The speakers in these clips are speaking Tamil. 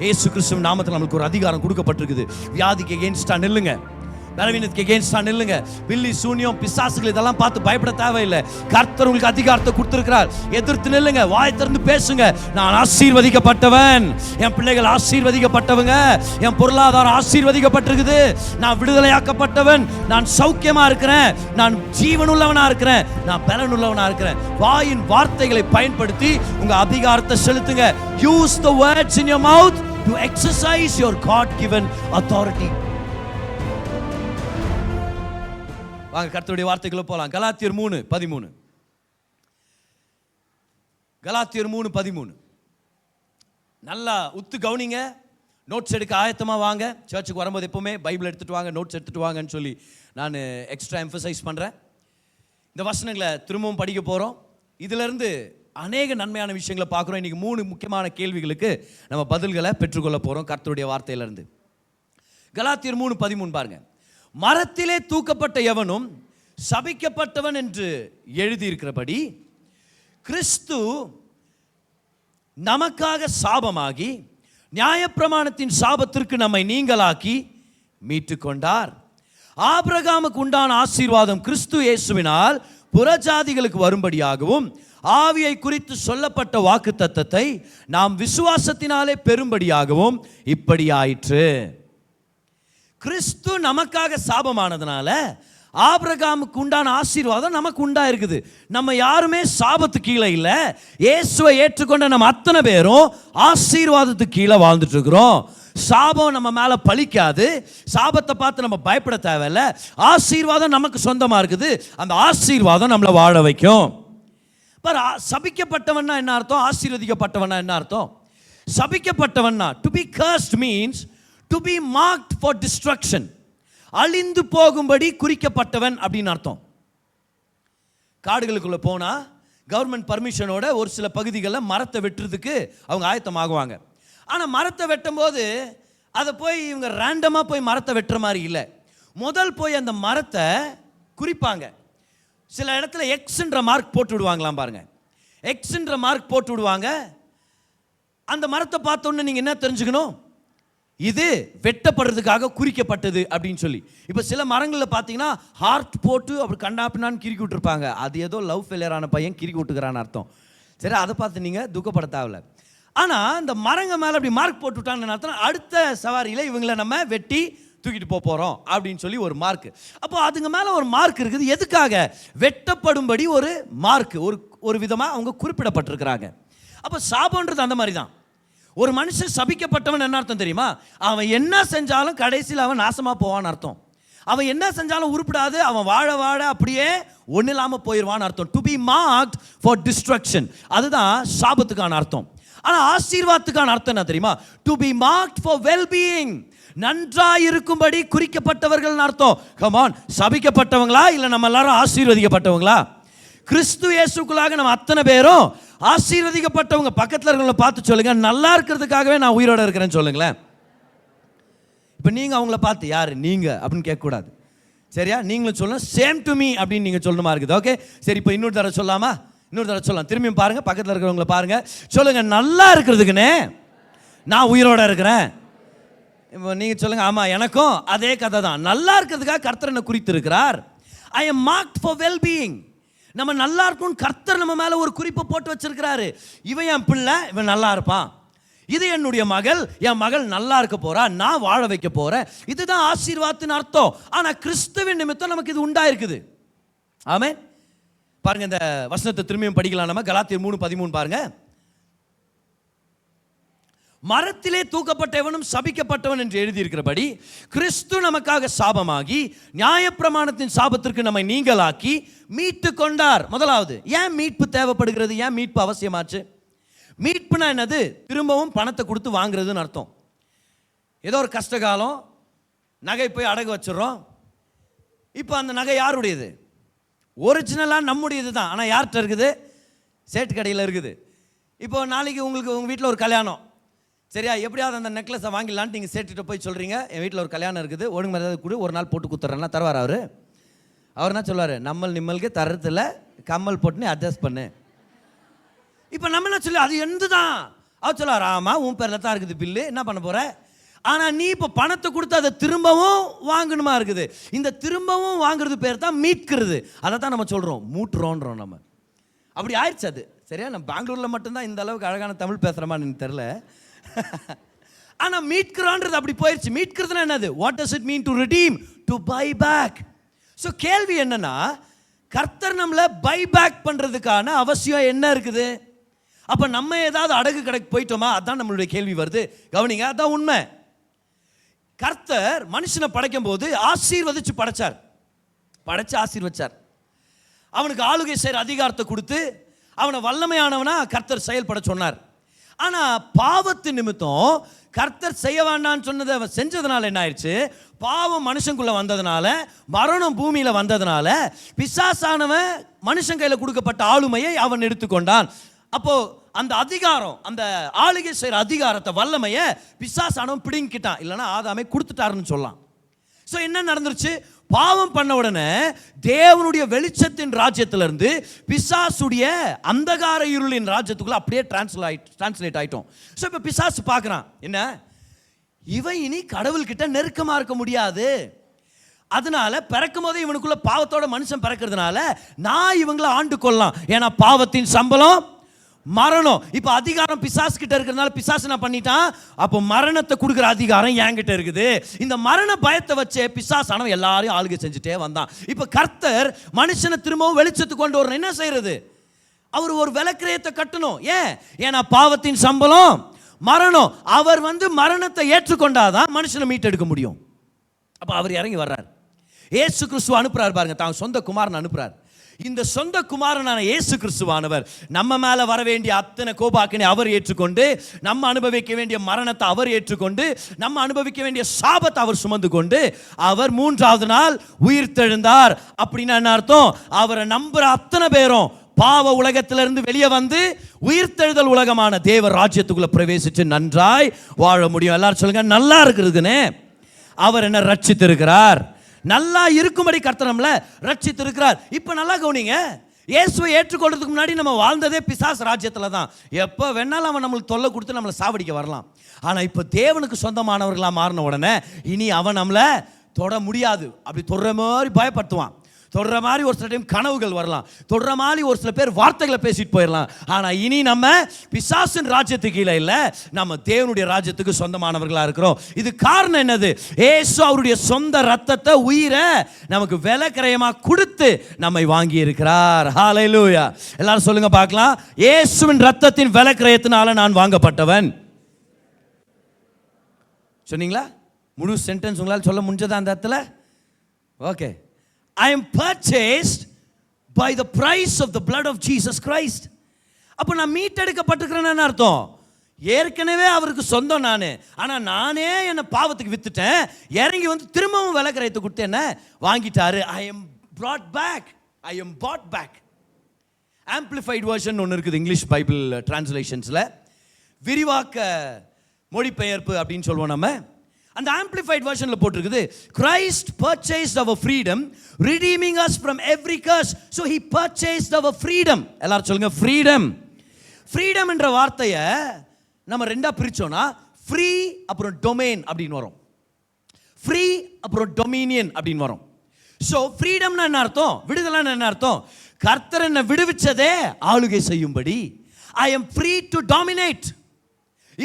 இயேசு கிறிஸ்துவின் நாமத்தில் நம்மளுக்கு ஒரு அதிகாரம் கொடுக்கப்பட்டிருக்குது. வியாதிக்கு எகென்ஸ்டா நில்லுங்க, பலவீனத்துக்கு எகென்ஸ்டா நில்லுங்க. பில்லி, சூனியம், பிசாசுகள் இதெல்லாம் பார்த்து பயப்பட தேவையில்லை. கர்த்தர் உங்களுக்கு அதிகாரத்தை கொடுத்திருக்கிறார். எதிர்த்து நில்லுங்க, வாய் திறந்து பேசுங்க. நான் ஆசீர்வதிக்கப்பட்டவன், என் பிள்ளைகள் ஆசீர்வதிக்கப்பட்டவங்க, என் பொருளாதாரம் ஆசீர்வதிக்கப்பட்டிருக்குது, நான் விடுதலையாக்கப்பட்டவன், நான் சௌக்கியமா இருக்கிறேன், நான் ஜீவனுள்ளவனா இருக்கிறேன், நான் பலனுள்ளவனா இருக்கிறேன். வாயின் வார்த்தைகளை பயன்படுத்தி உங்க அதிகாரத்தை செலுத்துங்க. Use the words in your mouth to exercise your God-given authority. வாங்க கர்த்தருடைய வார்த்தைக்குள்ள போலாம். கலாத்தியர் 3:13. கலாத்தியர் 3:13. நல்லா உத்து கவனிங்க. நோட்ஸ் எடுக்க ஆயத்தமா வாங்க. சர்ச்சுக்கு வரும்போது எப்பவுமே பைபிள் எடுத்துட்டு வாங்க, நோட்ஸ் எடுத்துட்டு வாங்கன்னு சொல்லி நான் எக்ஸ்ட்ரா எம்பசைஸ் பண்றேன். இந்த வசனங்களை திரும்பவும் படிக்க போறோம். இதுல இருந்து அநேக நன்மையான விஷயங்களை பார்க்குறோம். இன்னைக்கு 3 முக்கியமான கேள்விகளுக்கு நம்ம பதில்களை பெற்றுக்கொள்ள போறோம் கர்த்தருடைய வார்த்தையிலிருந்து. கலாத்தியர் 3:13 பாருங்க. மரத்திலே தூக்கப்பட்ட எவனும் சபிக்கப்பட்டவன் என்று எழுதியிருக்கிறபடி கிறிஸ்து நமக்காக சாபமாகி நியாயப்பிரமாணத்தின் சாபத்திற்கு நம்மை நீங்களாக்கி மீட்டு கொண்டார். ஆபிரகாமுக்கு உண்டான ஆசீர்வாதம் கிறிஸ்து இயேசுவினால் புறஜாதிகளுக்கு வரும்படியாகவும் ஆவியை குறித்து சொல்லப்பட்ட வாக்குத்தத்தத்தை நாம் விசுவாசத்தினாலே பெறும்படியாகவும் இப்படி ஆயிற்று. கிறிஸ்து நமக்காக சாபமானதுனால ஆபிரகாமுக்கு உண்டான ஆசீர்வாதம் நமக்கு உண்டா இருக்குது. நம்ம யாருமே சாபத்து கீழே இல்லை. இயேசுவை ஏற்றுக்கொண்ட நம்ம அத்தனை பேரும் ஆசீர்வாதத்துக்கு கீழே வாழ்ந்துட்டு இருக்கிறோம். சாபம் நம்ம மேல பலிக்காது. சாபத்தை பார்த்து நம்ம பயப்பட தேவையில்லை. ஆசீர்வாதம் நமக்கு சொந்தமா இருக்குது. அந்த ஆசீர்வாதம் நம்மளை வாழ வைக்கும். சபிக்கப்பட்டவன்னா என்ன அர்த்தம்? ஆசீர்வதிக்கப்பட்டவன்னா என்ன அர்த்தம்? சபிக்கப்பட்டவன்னா to be cursed means to be marked for destruction. அழிந்து போகும்படி குறிக்கப்பட்டவன் அப்படின்னு அர்த்தம். காடுகளுக்குள்ள போனா கவர்மெண்ட் பர்மிஷனோட ஒரு சில பகுதிகளில் மரத்தை வெட்டுறதுக்கு அவங்க ஆயத்தமாகுவாங்க. ஆனால் மரத்தை வெட்டும் போது அதை போய் இவங்க ரேண்டமாக போய் மரத்தை வெட்டுற மாதிரி இல்லை. முதல் போய் அந்த மரத்தை குறிப்பாங்க. சில இடத்துல எக்ஸ்ன்ற மார்க் போட்டு விடுவாங்களாம் பாருங்க. எக்ஸ்ன்ற மார்க் போட்டு விடுவாங்க. அந்த மரத்தை பார்த்தோன்னு நீங்கள் என்ன தெரிஞ்சுக்கணும்? இது வெட்டப்படுறதுக்காக குறிக்கப்பட்டது அப்படின்னு சொல்லி. இப்போ சில மரங்களில் பார்த்தீங்கன்னா ஹார்ட் போட்டு அப்படி கண்டாப்பினான்னு கிறுக்கி விட்டுருப்பாங்க. அது ஏதோ லவ் ஃபெயிலியரான பையன் கிறுக்கி விட்டுக்கிறான்னு அர்த்தம். சரி, அதை பார்த்து நீங்கள் துக்கப்பட தேவையில்ல. ஆனால் இந்த மரங்க மேலே அப்படி மார்க் போட்டு விட்டாங்கன்னு அர்த்தம் அடுத்த சவாரியில் இவங்களை நம்ம வெட்டி தூக்கிட்டு போகிறோம் அப்படின்னு சொல்லி ஒரு மார்க். அப்போ அதுங்க மேலே ஒரு மார்க் இருக்குது. எதுக்காக? வெட்டப்படும்படி ஒரு மார்க், ஒரு விதமாக அவங்க குறிப்பிடப்பட்டிருக்கிறாங்க. அப்போ சாபன்றது அந்த மாதிரி தான். ஒரு மனுஷன் சபிக்கப்பட்டவன் என்ன அர்த்தம் தெரியுமா? அவன் என்ன செஞ்சாலும் கடைசியில் அவன் நாசமாக போவான்னு அர்த்தம். அவன் என்ன செஞ்சாலும் உருப்படாது, அவன் வாழ வாழ அப்படியே ஒன்றும் இல்லாமல் போயிடுவான்னு அர்த்தம். To be marked for destruction, அதுதான் சாபத்துக்கான அர்த்தம். ஆனால் ஆசீர்வாதத்துக்கான அர்த்தம் என்ன தெரியுமா? To be marked for wellbeing, நன்றாக இருக்கும்படி குறிக்கப்பட்டவர்கள் அர்த்தம். கமான், சபிக்கப்பட்டவங்களா இல்லை நம்ம எல்லாரும் ஆசீர்வதிக்கப்பட்டவங்களா? கிறிஸ்து இயேசுக்குள்ளாக நம்ம அத்தனை பேரும் ஆசீர்வதிக்கப்பட்டவங்க. பக்கத்தில் இருக்கிறவங்கள பார்த்து சொல்லுங்க, நல்லா இருக்கிறதுக்காகவே நான் உயிரோட இருக்கிறேன்னு சொல்லுங்களேன். இப்போ நீங்கள் அவங்கள பார்த்து யார் நீங்கள் அப்படின்னு கேட்கக்கூடாது. சரியா? நீங்களும் சொல்லணும் சேம் டு மீ அப்படின்னு நீங்கள் சொல்லணுமா இருக்குது. ஓகே, சரி. இப்போ இன்னொரு தடவை சொல்லாமா? இன்னொரு தடவை சொல்லலாம். திரும்பியும் பாருங்க, பக்கத்தில் இருக்கிறவங்கள பாருங்க, சொல்லுங்க நல்லா இருக்கிறதுக்குன்னே நான் உயிரோட இருக்கிறேன். இப்போ நீங்கள் சொல்லுங்க, ஆமாம் எனக்கும் அதே கதை தான். நல்லா இருக்கிறதுக்காக கர்த்தர் என்ன குறித்து இருக்கிறார். I am marked for wellbeing. நம்ம நல்லா இருக்கணும்னு கர்த்தர் நம்ம மேலே ஒரு குறிப்பை போட்டு வச்சிருக்கிறாரு. இவன் என் பிள்ளை, இவன் நல்லா இருப்பான். இது என்னுடைய மகள், என் மகள் நல்லா இருக்க போறா, நான் வாழ வைக்க போறேன். இதுதான் ஆசீர்வாதத்தின் அர்த்தம். ஆனால் கிறிஸ்துவின் நிமித்தம் நமக்கு இது உண்டாயிருக்குது. ஆமென். பாருங்க, இந்த வசனத்தை திரும்பியும் படிக்கலாம் நம்ம. கலாத்தியர் 3:13 பாருங்க. மரத்திலே தூக்கப்பட்டவனும் சபிக்கப்பட்டவன் என்று எழுதியிருக்கிறபடி கிறிஸ்து நமக்காக சாபமாகி நியாயப்பிரமாணத்தின் சாபத்திற்கு நம்மை நீங்களாக்கி மீட்டு கொண்டார். முதலாவது, ஏன் மீட்பு தேவைப்படுகிறது? ஏன் மீட்பு அவசியமாச்சு? மீட்புனா என்னது? திரும்பவும் பணத்தை கொடுத்து வாங்குறதுன்னு அர்த்தம். ஏதோ ஒரு கஷ்டகாலம், நகை போய் அடகு வச்சிடறோம். இப்போ அந்த நகை யாருடையது? ஒரிஜினலாக நம்முடையது தான். ஆனால் யார்கிட்ட இருக்குது? சேட்டு கடையில் இருக்குது. இப்போ நாளைக்கு உங்களுக்கு உங்கள் வீட்டில் ஒரு கல்யாணம், சரியா? எப்படியாவது அந்த நெக்லஸை வாங்கிடலான்ட்டு நீங்கள் சேட்டுகிட்ட போய் சொல்கிறீங்க, என் வீட்டில் ஒரு கல்யாணம் இருக்குது, ஒழுங்கு மரியாதை கூட ஒரு நாள் போட்டு கொடுத்துட்றேன்னா தருவார் அவர்? அவர் என்ன சொல்லுவார்? நிம்மளுக்கு தரத்தில் கம்மல் போட்டுன்னு அட்ஜஸ்ட் பண்ணு. இப்போ நம்ம என்ன சொல்லி அது எந்த தான் அவர் சொல்லுவார், ஆமா உன் பேரில் தான் இருக்குது பில்லு, என்ன பண்ண போற? ஆனால் நீ இப்போ பணத்தை கொடுத்து அதை திரும்பவும் வாங்கணுமா இருக்குது. இந்த திரும்பவும் வாங்குறது பேர் தான் மீட்கிறது. அதை தான் நம்ம சொல்கிறோம், மூட்டுறோன்றோம் நம்ம. அப்படி ஆயிடுச்சு அது. சரியா? நம்ம பெங்களூரில் மட்டும்தான் இந்த அளவுக்கு அழகான தமிழ் பேசுகிறோமான்னு எனக்கு தெரில. ஆனால் மீட்கிறோன்றது அப்படி போயிடுச்சு. மீட்கிறதுனா என்னது? What does it mean to redeem? To buy back. So கேள்வி என்னன்னா, கர்த்தர் நம்மளை பை பேக் பண்ணுறதுக்கான அவசியம் என்ன இருக்குது? அப்போ நம்ம ஏதாவது அடகு கடைக்கு போயிட்டோமா? அதான் நம்மளுடைய கேள்வி வருது. கவனிங்க, அதான் உண்மை. கர்த்தர் மனுஷனை படைக்கும் போது ஆசீர்வதிச்சு படைச்சார், படைச்சு ஆசீர்வச்சார். அவனுக்கு ஆளுகை செய்கிற அதிகாரத்தை கொடுத்து அவனை வல்லமையானவனா கர்த்தர் செயல்பட சொன்னார். ஆனால் பாவத்து நிமித்தம் கர்த்தர் செய்ய வேண்டான்னு சொன்னதை அவன் செஞ்சதுனால என்ன ஆயிடுச்சு? பாவம் மனுஷனுக்குள்ள வந்ததுனால, மரணம் பூமியில வந்ததுனால, பிசாசானவன் மனுஷன் கையில் கொடுக்கப்பட்ட ஆளுமையை அவன் எடுத்துக்கொண்டான். அப்போ அந்த அதிகாரம், அந்த ஆளுகை செய்கிற அதிகாரத்தை, வல்லமையை பிசாசானவன் பிடிங்கிட்டான். இல்லைன்னா ஆதாமே கொடுத்துட்டாருன்னு சொல்லலாம். ஸோ என்ன நடந்துருச்சு? பாவம் பண்ண உடனே தேவனுடைய வெளிச்சத்தின் ராஜ்யத்திலிருந்து பிசாசுடைய அந்தகார இருளின் ராஜ்யத்துக்குள்ள அப்படியே டிரான்ஸ்லேட் ஆயிட்டோம். ஸோ இப்போ பிசாசு பார்க்குறான், என்ன இவன் இனி கடவுள்கிட்ட நெருக்கமாக இருக்க முடியாது. அதனால பிறக்கும் போதே இவனுக்குள்ள பாவத்தோட மனுஷன் பிறக்கிறதுனால நான் இவங்களை ஆண்டு கொள்ளலாம். ஏன்னா பாவத்தின் சம்பளம் மரணம். இப்போ அதிகாரம் பிசாசு கிட்ட இருக்கிறதுனால பிசாசு என்ன பண்ணிட்டான்? அப்போ மரணத்தை கொடுக்குற அதிகாரம் என்கிட்ட இருக்குது. இந்த மரண பயத்தை வச்சே பிசாசானவன் எல்லாரையும் ஆளுகை செஞ்சுட்டே வந்தான். இப்போ கர்த்தர் மனுஷனை திரும்பவும் வெளிச்சத்துக்கு கொண்டு வரணும். என்ன செய்யறது? அவர் ஒரு விலக்கிரயத்தை கட்டணும். ஏன்னா பாவத்தின் சம்பளம் மரணம். அவர் மரணத்தை ஏற்றுக்கொண்டாதான் மனுஷனை மீட்டெடுக்க முடியும். அப்போ அவர் இறங்கி வர்றார். இயேசு கிறிஸ்துவ அனுப்புறார் பாருங்க, தான் சொந்த குமாரன் அனுப்புறார். இந்த சொந்த குமாரனான இயேசு கிறிஸ்துவானவர் நம்ம மேல வர வேண்டிய அத்தனை கோபாக்கினை அவர் ஏற்றுக்கொண்டு, நம்ம அனுபவிக்க வேண்டிய மரணத்தை அவர் ஏற்றுக்கொண்டு, நம்ம அனுபவிக்க வேண்டிய சாபத்தை அவர் சுமந்து கொண்டு, அவர் 3வது நாள் உயிர் தெழுந்தார். அப்படின்னா என்ன அர்த்தம்? அவரை நம்புற அத்தனை பேரும் பாவ உலகத்திலிருந்து வெளியே வந்து உயிர்த்தெழுதல் உலகமான தேவ ராஜ்யத்துக்குள்ள பிரவேசிச்சு நன்றாய் வாழ முடியும். எல்லாரும் சொல்லுங்க, நல்லா இருக்குதுன்னு. அவர் என்ன ரட்சித்திருக்கிறார். நல்லா இருக்கும்படி கர்த்தர் நம்மளை ரட்சித்திருக்கிறார். இப்போ நல்லா கவனிங்க, இயேசுவை ஏற்றுக்கொள்றதுக்கு முன்னாடி நம்ம வாழ்ந்ததே பிசாசு ராஜ்யத்தில் தான். எப்போ வேணாலும் அவன் நம்மளுக்கு தொல்லை கொடுத்து நம்மளை சாவடிக்க வரலாம். ஆனால் இப்போ தேவனுக்கு சொந்தமானவர்களாக மாறின உடனே இனி அவன் நம்மளை தொட முடியாது. அப்படி தொடுற மாதிரி பயப்படுத்துவான். தொடுற மாதிரி ஒரு சில டைம் கனவுகள் வரலாம், தொடுற மாதிரி ஒரு சில பேர் வார்த்தைகளை பேசிட்டு போயிடலாம். ஆனால் இனி நம்ம பிசாசின் ராஜ்யத்துக்கு கீழே இல்லை, நம்ம தேவனுடைய ராஜ்யத்துக்கு சொந்தமானவர்களாக இருக்கிறோம். இது காரணம் என்னது? இயேசு அவருடைய சொந்த ரத்தத்தை, உயிரை நமக்கு விலை கிரயமாக கொடுத்து நம்மை வாங்கி இருக்கிறார். ஹல்லேலூயா. எல்லாரும் சொல்லுங்க பார்க்கலாம், இயேசுவின் ரத்தத்தின் விலை கிரயத்தினால நான் வாங்கப்பட்டவன். சொன்னீங்களா? முழு சென்டென்ஸ் உங்களால் சொல்ல முடிஞ்சதா அந்த இடத்துல? Okay. I am purchased by the price of the blood of Jesus Christ. அப்போ நான் மீட்டெடுக்கப்பட்டிருக்கிறேன்னு அர்த்தம். ஏற்கனவே அவருக்கு சொந்தம் நான். ஆனால் நானே என்னை பாவத்துக்கு வித்துட்டேன். இறங்கி திரும்பவும் விலை கிரயத்தை கொடுத்து என்ன வாங்கிட்டாரு. I am brought back. I am bought back. Amplified version ஒன்று இருக்குது இங்கிலீஷ் பைபிள் டிரான்ஸ்லேஷன்ஸில். விரிவாக்க மொழிபெயர்ப்பு அப்படின்னு சொல்லுவோம் நம்ம. அந்த ஆம்பிளிஃபைட் வெர்ஷன்ல போட்டிருக்குது, Christ purchased our freedom, redeeming us from every curse. So he purchased our freedom. எல்லாரும் சொல்லுங்க, freedom. freedom என்ற வார்த்தையை நம்ம ரெண்டா பிரிச்சோம்னா, ஃப்ரீ அப்புறம் டொமைன் அப்படின்னு வரும், ஃப்ரீ அப்புறம் டொமினியன் அப்படின்னு வரும். ஸோ ஃப்ரீடம்னா என்ன அர்த்தம்? விடுதலைன்னு என்ன அர்த்தம்? கர்த்தர் என்னை விடுவிச்சதே ஆளுகை செய்யும்படி. I am free to dominate.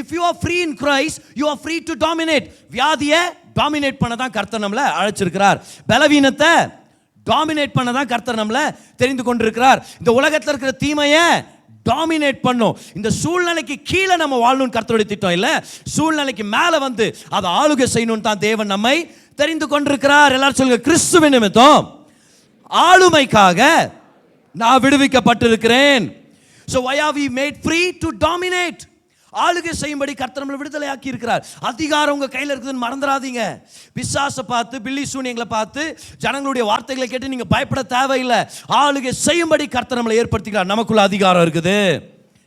If you are free in Christ, you are free to dominate. வியாதியை டாமினேட் பண்ண தான் கர்த்தர் நம்மளை அழைச்சிருக்கிறார். பலவீனத்தை டாமினேட் பண்ண தான் கர்த்தர் நம்மளை தெரிந்து கொண்டிருக்கிறார். இந்த உலகத்தில் இருக்கிற தீமையை டாமினேட் பண்ணும். இந்த சூழ்நிலைக்கு கீழே நம்ம வாழணும்னு கர்த்தருடைய திட்டம் இல்லை, சூழ்நிலைக்கு மேலே அதை ஆளுகை செய்யணும்னு தான் தேவன் நம்மை தெரிந்து கொண்டிருக்கிறார். எல்லாரும் சொல்லுங்க, கிறிஸ்துவின் நிமித்தம் ஆளுமைக்காக நான் விடுவிக்கப்பட்டிருக்கிறேன். So why are we made free? To dominate. ஆளுகை செய்யும்படி கர்த்தர் நம்மளை விடுதலையாக்கி இருக்கிறார். அதிகாரம் உங்க கையில் இருக்குதுன்னு மறந்துடாதீங்க. பிசாசை பார்த்து, பில்லி சூனியங்களை பார்த்து, ஜனங்களுடைய வார்த்தைகளை கேட்டு நீங்க பயப்பட தேவையில்லை. ஆளுகை செய்யும்படி கர்த்தர் நம்மளை ஏற்படுத்திக்கிறார். நமக்குள்ள அதிகாரம் இருக்குது.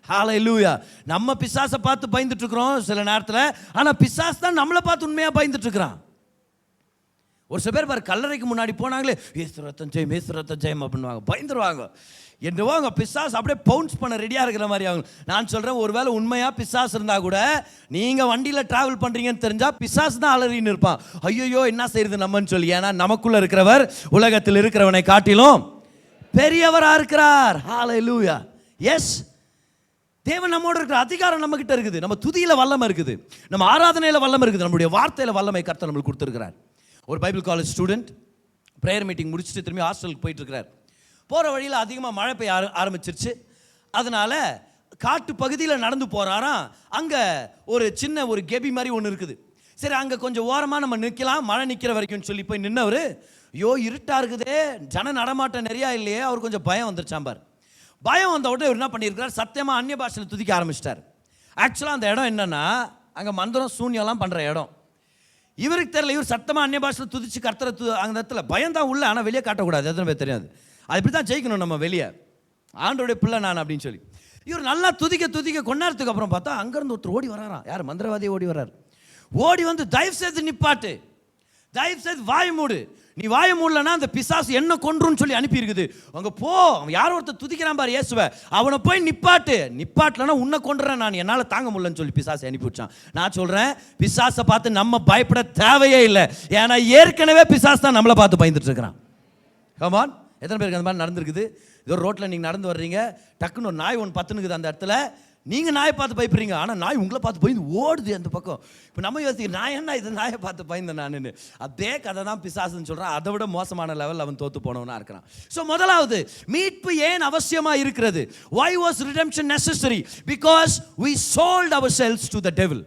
ஹல்லேலூயா. நம்ம பிசாசை பார்த்து பயந்துட்டு இருக்கிறோம் சில நேரத்தில், ஆனா பிசாசு தான் நம்மளை பார்த்து உண்மையா பயந்துட்டு இருக்கிறான். ஒரு சில பேர் பாரு கல்லறைக்கு முன்னாடி போனாங்களே ஏசு ரத்தம் ஜெயம், ஏசு ரத்தம் ஜெயம் அப்படின்வாங்க, பயந்துருவாங்க. என்னவோ அவங்க பிசாஸ் அப்படியே பவுன்ஸ் பண்ண ரெடியாக இருக்கிற மாதிரி ஆகும். நான் சொல்கிறேன், ஒருவேளை உண்மையாக பிசாஸ் இருந்தால் கூட நீங்கள் வண்டியில் ட்ராவல் பண்ணுறீங்கன்னு தெரிஞ்சால் பிசாஸ் தான் அலறின்னு இருப்பான். ஐயோ என்ன செய்யுது நம்மன்னு சொல்லி. ஏன்னா நமக்குள்ளே இருக்கிறவர் உலகத்தில் இருக்கிறவனை காட்டிலும் பெரியவராக இருக்கிறார். ஹல்லேலூயா. எஸ், தேவன் நம்மோடு இருக்கிற அதிகாரம் நம்ம கிட்ட இருக்குது. நம்ம துதியில் வல்லமை இருக்குது, நம்ம ஆராதனையில் வல்லமை இருக்குது, நம்முடைய வார்த்தையில் வல்லமை கர்த்தர் நம்மளுக்கு கொடுத்துருக்கிறார். ஒரு Bible college student prayer meeting முடிச்சுட்டு திரும்பி ஹாஸ்டலுக்கு போயிட்டு இருக்கிறார். போகிற வழியில் அதிகமாக மழை பெய்ய ஆரம்பிச்சிருச்சு. அதனால் காட்டு பகுதியில் நடந்து போகிறாராம். அங்கே ஒரு சின்ன ஒரு கெபி மாதிரி ஒன்று இருக்குது. சரி, அங்கே கொஞ்சம் ஓரமாக நம்ம நிற்கலாம், மழை நிற்கிற வரைக்கும் சொல்லி போய் நின்னவர், ஐயோ இருட்டாக இருக்குதே, ஜன நடமாட்டம் நிறையா இல்லையே, அவர் கொஞ்சம் பயம் வந்துருச்சாம்பார். பயம் வந்த உடனே இவர் என்ன பண்ணியிருக்கிறார், சத்தியமாக அந்நிய பாஷையில் துதிக்க ஆரம்பிச்சிட்டார். ஆக்சுவலாக அந்த இடம் என்னென்னா அங்கே மந்திரம் சூன்யம்லாம் பண்ணுற இடம். இவருக்கு தெரியல, இவர் சத்தமாக அந்நிய பாஷையில் துதிச்சு கர்த்தரை அந்த இடத்துல பயந்தான் உள்ள, ஆனால் வெளியே காட்டக்கூடாது, எத்தனை பேர் தெரியாது. அது இப்படி தான் ஜெயிக்கணும் நம்ம வெளியே, ஆண்டோடைய பிள்ளை நான் அப்படின்னு சொல்லி. இவர் நல்லா துதிக்க கொஞ்ச நேரத்துக்கு அப்புறம் பார்த்தா அங்கேருந்து ஒருத்தர் ஓடி வராராம். யார்? மந்திரவாதியை ஓடி வர்றார். ஓடி வந்து தயவு செய்து நிப்பாட்டு, தயவு செய்து வாய மூடு, நீ வாய மூடலன்னா அந்த பிசாசு என்ன கொன்றுன்னு சொல்லி அனுப்பி இருக்குது. அங்கே போ, அவன் யாரோ ஒருத்தர் துதிக்கிறான் பாரு இயேசுவை, அவனை போய் நிப்பாட்டலன்னா உன்னை கொண்டுறேன் நான், என்னால் தாங்க முடியலன்னு சொல்லி பிசாசை அனுப்பி வச்சான். நான் சொல்கிறேன், பிசாசை பார்த்து நம்ம பயப்பட தேவையே இல்லை. ஏன்னா ஏற்கனவே பிசாசு தான் நம்மளை பார்த்து பயந்துட்டு இருக்கிறான். கமான், எத்தனை பேருக்கு அந்த மாதிரி நடந்துருக்குது? இதோ ரோட்டில் நீங்கள் நடந்து வர்றீங்க, டக்குன்னு ஒரு நாய் ஒன்று பத்துனுக்குது அந்த இடத்துல, நீங்கள் நாயை பார்த்து பயப்படுறீங்க, ஆனால் நாய் உங்களை பார்த்து பயந்து ஓடுது அந்த பக்கம். இப்போ நம்ம யோசிக்க, நான் என்ன இது நாயை பார்த்து பயந்தேன் நான்? அதே கதை தான் பிசாசுன்னு சொல்கிறான். அதை விட மோசமான லெவல் அவன் தோற்று போனவனா இருக்கிறான். ஸோ முதலாவது, மீட்பு ஏன் அவசியமாக இருக்கிறது? Why was redemption necessary? Because we sold ourselves to the devil.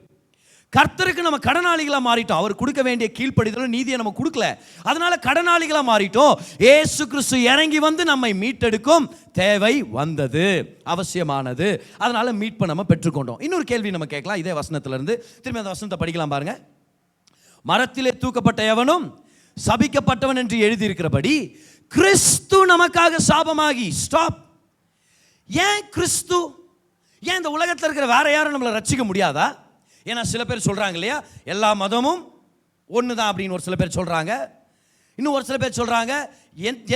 கர்த்தருக்கு நம்ம கடனாளிகளாக மாறிட்டோம். அவர் கொடுக்க வேண்டிய கீழ்ப்படிதலும் நீதியை நம்ம கொடுக்கல, அதனால கடனாளிகளாக மாறிட்டோம். இயேசு கிறிஸ்து இறங்கி வந்து நம்மை மீட்டெடுக்கும் தேவை வந்தது, அவசியமானது. அதனால மீட்பை நம்ம பெற்றுக்கொண்டோம். இன்னொரு கேள்வி நம்ம கேட்கலாம் இதே வசனத்திலிருந்து. திரும்பி அந்த வசனத்தை படிக்கலாம் பாருங்க. மரத்திலே தூக்கப்பட்ட எவனும் சபிக்கப்பட்டவன் என்று எழுதியிருக்கிறபடி கிறிஸ்து நமக்காக சாபமாகி. ஸ்டாப். ஏன் கிறிஸ்து? ஏன் இந்த உலகத்தில் இருக்கிற வேற யாரும் நம்மளை ரட்சிக்க முடியாதா? ஏன்னா சில பேர் சொல்கிறாங்க இல்லையா, எல்லா மதமும் ஒன்று தான் அப்படின்னு ஒரு சில பேர் சொல்கிறாங்க. இன்னும் ஒரு சில பேர் சொல்கிறாங்க,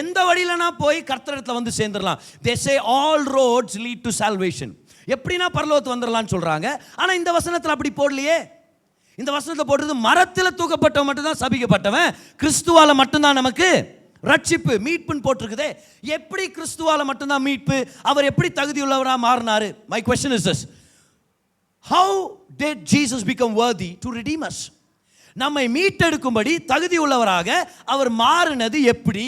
எந்த வழியிலனா போய் கர்த்தரிடத்தில் வந்து சேர்ந்துடலாம். They say all roads lead to salvation. எப்படின்னா பரலோகத்துக்கு வந்துடலாம்னு சொல்கிறாங்க. ஆனால் இந்த வசனத்தில் அப்படி போடலையே. இந்த வசனத்தை போடுறது மரத்தில் தூக்கப்பட்டவன் மட்டும்தான் சபிக்கப்பட்டவன், கிறிஸ்துவால் மட்டும்தான் நமக்கு ரட்சிப்பு, மீட்புன்னு போட்டிருக்குதே. எப்படி கிறிஸ்துவால் மட்டும்தான் மீட்பு? அவர் எப்படி தகுதியுள்ளவராக மாறினாரு? My question is this: How did Jesus become worthy to redeem us? நம்மை மீட்டெடுக்கும்படி தகுதி உள்ளவராக அவர் மாறினது எப்படி?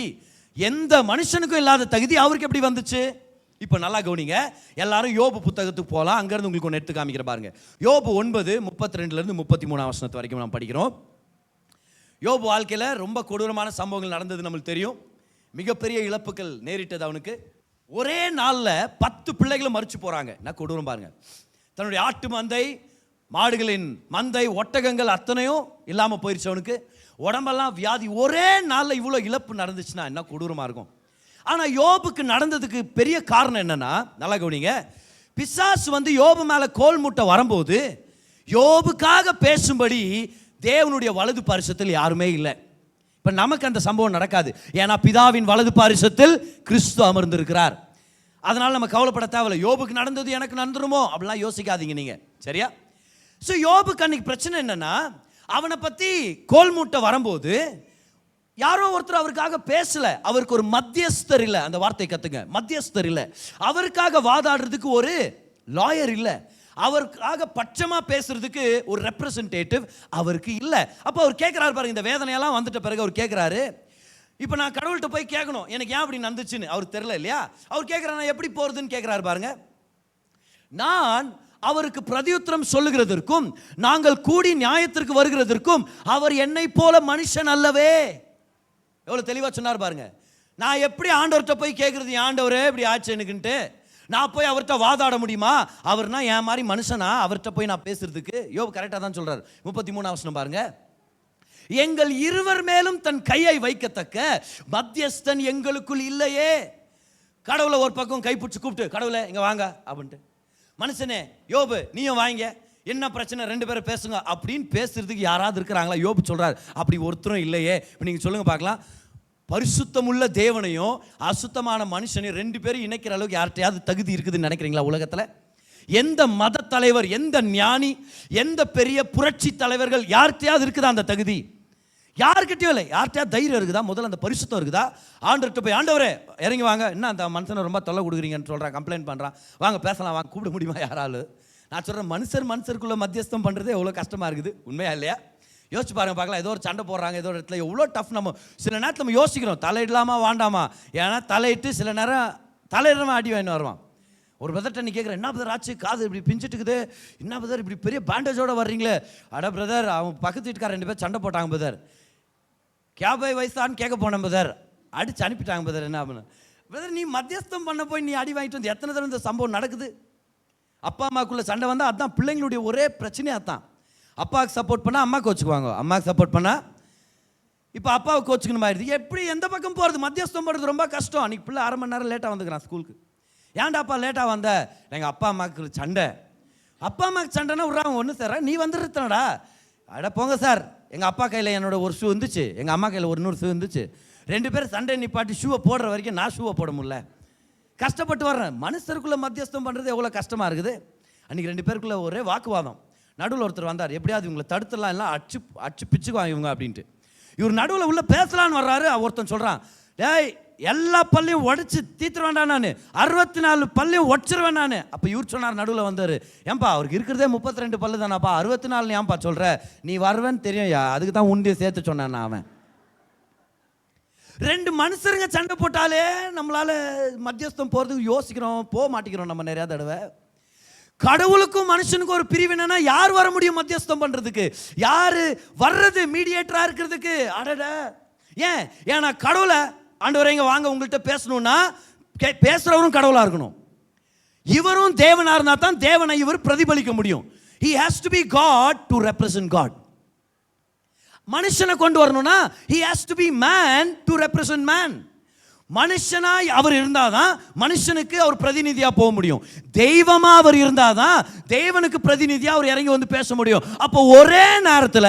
எந்த மனுஷனுக்கும் இல்லாத தகுதி அவருக்கு எப்படி வந்துச்சு? இப்போ நல்லா கவனிங்க. எல்லாரும் யோபு புத்தகத்துக்கு போகலாம். அங்கேருந்து உங்களுக்கு ஒன்று எடுத்து காமிக்கிற பாருங்க. யோபு 9:32 33 வசனத்து வரைக்கும் நாம் படிக்கிறோம். யோபு வாழ்க்கையில் ரொம்ப கொடூரமான சம்பவங்கள் நடந்தது நம்மளுக்கு தெரியும். மிகப்பெரிய இழப்புகள் நேரிட்டது அவனுக்கு. ஒரே நாளில் 10 பிள்ளைகளும் மறிச்சு போகிறாங்க. என்ன கொடூரம் பாருங்க. தன்னுடைய ஆட்டு மந்தை, மாடுகளின் மந்தை, ஒட்டகங்கள் அத்தனையும் இல்லாமல் போயிடுச்சு அவனுக்கு. உடம்பெல்லாம் வியாதி. ஒரே நாளில் இவ்வளோ இழப்பு நடந்துச்சுன்னா என்ன கொடூரமாக இருக்கும். ஆனால் யோபுக்கு நடந்ததுக்கு பெரிய காரணம் என்னன்னா, நல்லா கவனிங்க. பிசாசு வந்து யோபு மேலே கோல் மூட்டை வரும்போது யோபுக்காக பேசும்படி தேவனுடைய வலது பாரிசத்தில் யாருமே இல்லை. இப்போ நமக்கு அந்த சம்பவம் நடக்காது. ஏன்னா பிதாவின் வலது பாரிசத்தில் கிறிஸ்து அமர்ந்திருக்கிறார். அதனால் நம்ம கவலைப்பட தேவையில்லை. யோபுக்கு நடந்தது எனக்கு நடந்துருமோ அப்படிலாம் யோசிக்காதீங்க நீங்கள், சரியா? ஸோ யோபுக்கு அன்னைக்கு பிரச்சனை என்னன்னா, அவனை பற்றி கோல் மூட்டை வரும்போது யாரோ ஒருத்தர் அவருக்காக பேசல. அவருக்கு ஒரு மத்தியஸ்தர் இல்லை. அந்த வார்த்தை கற்றுங்க, மத்தியஸ்தர் இல்லை. அவருக்காக வாதாடுறதுக்கு ஒரு லாயர் இல்லை. அவருக்காக பட்சமாக பேசுறதுக்கு ஒரு ரெப்ரசன்டேட்டிவ் அவருக்கு இல்லை. அப்போ அவர் கேட்குறாரு பாருங்க, இந்த வேதனையெல்லாம் வந்துட்ட பிறகு அவர் கேட்குறாரு, இப்போ நான் கடவுள்கிட்ட போய் கேட்கணும் எனக்கு ஏன் அப்படி நடந்துச்சுன்னு. அவருக்கு தெரியல இல்லையா? அவர் கேட்குறாரு, நான் எப்படி போகிறதுன்னு கேட்குறாரு பாருங்க. நான் அவருக்கு பிரதியுத்தரம் சொல்லுகிறதற்கும் நாங்கள் கூடி நியாயத்திற்கு வருகிறதற்கும் அவர் என்னை போல மனுஷன் அல்லவே. எவ்வளோ தெளிவாக சொன்னார் பாருங்க. நான் எப்படி ஆண்டவர்கிட்ட போய் கேட்குறது, ஆண்டவரே இப்படி ஆச்சு எனக்குன்ட்டு? நான் போய் அவர்கிட்ட வாதாட முடியுமா? அவர்னா என் மாதிரி மனுஷனா அவர்கிட்ட போய் நான் பேசுறதுக்கு? யோபு கரெக்டாக தான் சொல்கிறார். 33 வசனம் பாருங்க. எங்கள் இருவர் மேலும் தன் கையை வைக்கத்தக்க மத்தியஸ்தன் எங்களுக்குள் இல்லையே. கடவுளை ஒரு பக்கம் கைப்பிடிச்சு கூப்பிட்டு, கடவுளை இங்கே வாங்க அப்படின்ட்டு. மனுஷனே யோபு நீயும் வாங்க, என்ன பிரச்சனை, 2 பேரும் பேசுங்க அப்படின்னு பேசுறதுக்கு யாராவது இருக்கிறாங்களா? யோபு சொல்றாரு, அப்படி ஒருத்தரும் இல்லையே. இப்போ நீங்க சொல்லுங்க பார்க்கலாம். பரிசுத்தமுள்ள தேவனையும் அசுத்தமான மனுஷனையும் 2 பேரும் இணைக்கிற அளவுக்கு யார்கிட்டயாவது தகுதி இருக்குதுன்னு நினைக்கிறீங்களா உலகத்தில்? எந்த மத தலைவர், எந்த ஞானி, எந்த பெரிய புரட்சி தலைவர்கள் யார்கிட்டயாவது இருக்குதா அந்த தகுதி? யார்கிட்டயும் இல்லை. யார்கிட்டயாவது தைரியம் இருக்குதா? முதல்ல அந்த பரிசுத்தம் இருக்குதா? ஆண்டவர்கிட்ட போய், ஆண்டவரே இறங்கி வாங்க, என்ன அந்த மனுஷனை ரொம்ப தொல்லை கொடுக்குறீங்கன்னு சொல்கிறான், கம்ப்ளைண்ட் பண்ணுறான், வாங்க பேசலாம், வாங்க, கூப்பிட முடியுமா யாராலும்? நான் சொல்கிறேன், மனுஷருக்குள்ளே மத்தியஸ்தம் பண்ணுறதே எவ்வளோ கஷ்டமாக இருக்குது. உண்மையா இல்லையா? யோசிச்சு பாருங்க பார்க்கலாம். ஏதோ ஒரு சண்டை போடுறாங்க, ஏதோ ஒரு இடத்துல எவ்வளோ டஃப். நம்ம சில நேரத்தில் நம்ம யோசிக்கிறோம், தலையிடலாமா வேண்டாமா. ஏன்னா தலையிட்டு சில நேரம் தலையிடமா அடி வாங்கின்னு வருவான். ஒரு பிரதர்ட்ட நீ கேட்குறேன், என்ன பிரதர் ஆச்சு, காது இப்படி பிஞ்சிட்டுக்குது, என்ன பிரதர் இப்படி பெரிய பேண்டேஜோடு வர்றீங்களே? அட பிரதர், அவன் பக்கத்து வீட்டுக்கார 2 பேர் சண்டை போட்டாங்க பிரதர், கேபை வயசான்னு கேட்க போனேன் பிரதர், அடிச்சு அனுப்பிட்டாங்க பிரதர். என்ன பண்ண பிரதர், நீ மத்தியஸ்தம் பண்ண போய் நீ அடி வாங்கிட்டு வந்து எத்தனை தடவை இந்த சம்பவம் நடக்குது? அப்பா அம்மாக்குள்ளே சண்டை வந்தால் அதுதான் பிள்ளைங்களுடைய ஒரே பிரச்சனையாக தான். அப்பாவுக்கு சப்போர்ட் பண்ணால் அம்மாவுக்கு கோச்சுக்குவாங்க, அம்மாவுக்கு சப்போர்ட் பண்ணால் இப்போ அப்பாவுக்கு கோச்சுக்கணும் ஆயிடுது. எப்படி எந்த பக்கம் போகிறது? மத்தியஸ்தம் போடுறது ரொம்ப கஷ்டம். அன்றைக்கி பிள்ளை 1/2 மணி நேரம் லேட்டாக வந்துக்கிறான் ஸ்கூலுக்கு. ஏன்டாப்பா லேட்டாக வந்த? எங்கள் அப்பா அம்மாவுக்கு சண்டை. அப்பா அம்மாவுக்கு சண்டைன்னா விட்றாங்க, ஒன்று சார் நீ வந்துருத்தனடா. அட போங்க சார், எங்கள் அப்பா கையில் என்னோட ஒரு ஷூ இருந்துச்சு, எங்கள் அம்மா கையில் ஒரு 100 ஷூ இருந்துச்சு. 2 பேரும் சண்டை நிப்பாட்டி ஷூவை போடுற வரைக்கும் நான் ஷூவை போட முடியல, கஷ்டப்பட்டு வர்றேன். மனுஷருக்குள்ளே மத்தியஸ்தம் பண்ணுறது எவ்வளோ கஷ்டமாக இருக்குது. அன்றைக்கி 2 பேருக்குள்ளே ஒரே வாக்குவாதம். நடுவில் ஒருத்தர் வந்தார், எப்படியாவது இவங்களை தடுத்துலாம், எல்லாம் அடிச்சு பிச்சுக்குவாங்க இவங்க அப்படின்ட்டு. இவர் நடுவில் உள்ள பேசலான்னு வர்றாரு. ஒருத்தன் சொல்கிறான், டேய் எல்லா பல்லையும் உடச்சி தீத்துற வேண்டாம், நான் 64 பல்லையும் உடச்சிருவேன் நான். அப்போ இவர் சொன்னார், நடுவில் வந்தார், ஏன்பா அவருக்கு இருக்கிறதே 32 பல்லு தானாப்பா, 64 ஏன்பா சொல்கிற? நீ வருவேன்னு தெரியும், அதுக்கு தான் உண்டியை சேர்த்து சொன்னான் அவன். 2 மனுஷருங்க சண்டை போட்டாலே நம்மளால மத்தியஸ்தம் போகிறதுக்கு யோசிக்கிறோம், போக மாட்டேங்கிறோம் நம்ம நிறையா தடவை. கடவுளுக்கும் மனுஷனுக்கும் ஒரு பிரிவு என்னன்னா, யார் வர முடியும் மத்தியஸ்தம் பண்ணுறதுக்கு? யார் வர்றது மீடியேட்டராக இருக்கிறதுக்கு? அடட, ஏன்னா கடவுளை ஆண்டவரே இங்கே வாங்க உங்கள்கிட்ட பேசணும்னா பேசுகிறவரும் கடவுளாக இருக்கணும். இவரும் தேவனாக இருந்தால் தான் தேவனை இவர் பிரதிபலிக்க முடியும். He has to be God to represent God. மனுஷனை கொண்டு வரணும்னா he has to be man to represent man. மனுஷனாய் அவர் இருந்தாதான் மனுஷனுக்கு அவர் பிரதிநிதியா போக முடியும். தெய்வமா அவர் இருந்தாதான் தேவனுக்கு பிரதிநிதியா அவர் இறங்கி வந்து பேச முடியும். அப்போ ஒரே நேரத்தில்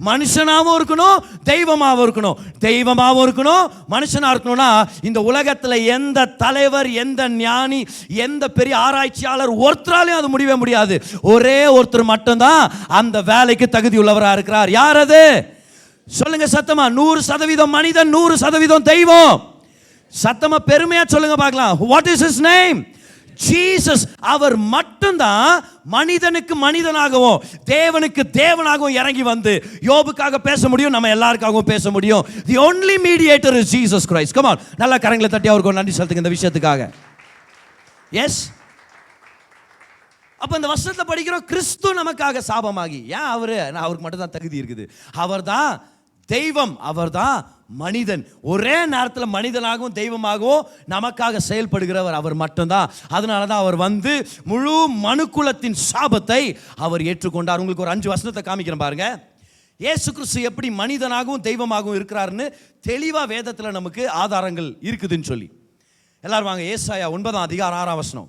மனுஷனாவும் இருக்கணும், தெய்வமாவும் இருக்கணும். தெய்வமாவும் இருக்கணும், மனுஷனா இருக்கணும்னா இந்த உலகத்தில் எந்த தலைவர், எந்த ஞானி, எந்த பெரிய ஆராய்ச்சியாளர் ஒருத்தராலையும் அது முடியவே முடியாது. ஒரே ஒருத்தர் மட்டும்தான் அந்த வேலைக்கு தகுதி உள்ளவராக இருக்கிறார். யார் அது? சொல்லுங்க சத்தமா. 100% மனிதன், 100% தெய்வம். சத்தமா பெருமையா சொல்லுங்க பார்க்கலாம். What is his name? Jesus. அவர் மட்டும்தான் மனிதனுக்கு மனிதனாகவும் தேவனுக்கு தேவனாகவும் இறங்கி வந்து யோபுக்காக பேச முடியும், நம்ம எல்லாருக்காகவும் பேச முடியும். The only mediator is Jesus Christ. Come on, நல்லா கரங்களை தட்டி அவருக்கு நன்றி செலுத்துங்க இந்த விஷயத்துக்காக. எஸ். அப்போ இந்த வசனத்தை படிக்கிறோம், கிறிஸ்து நமக்காக சாபமாகி. ஏன் அவருக்கு மட்டும் தான் தகுதி இருக்குது. அவர் தான் தெய்வம், அவர் தான் மனிதன். ஒரே நேரத்தில் மனிதனாகவும் தெய்வமாகவும் நமக்காக செயல்படுகிறவர் அவர் மட்டும்தான். அதனால தான் அவர் வந்து முழு மனுக்குலத்தின் சாபத்தை அவர் ஏற்றுக்கொண்டார். உங்களுக்கு ஒரு 5 வசனத்தை காமிக்கிறேன் பாருங்க. இயேசு கிறிஸ்து எப்படி மனிதனாகவும் தெய்வமாகவும் இருக்கிறாருன்னு தெளிவாக வேதத்தில் நமக்கு ஆதாரங்கள் இருக்குதுன்னு சொல்லி. எல்லாரும் வாங்க, ஏசாயா 9:6.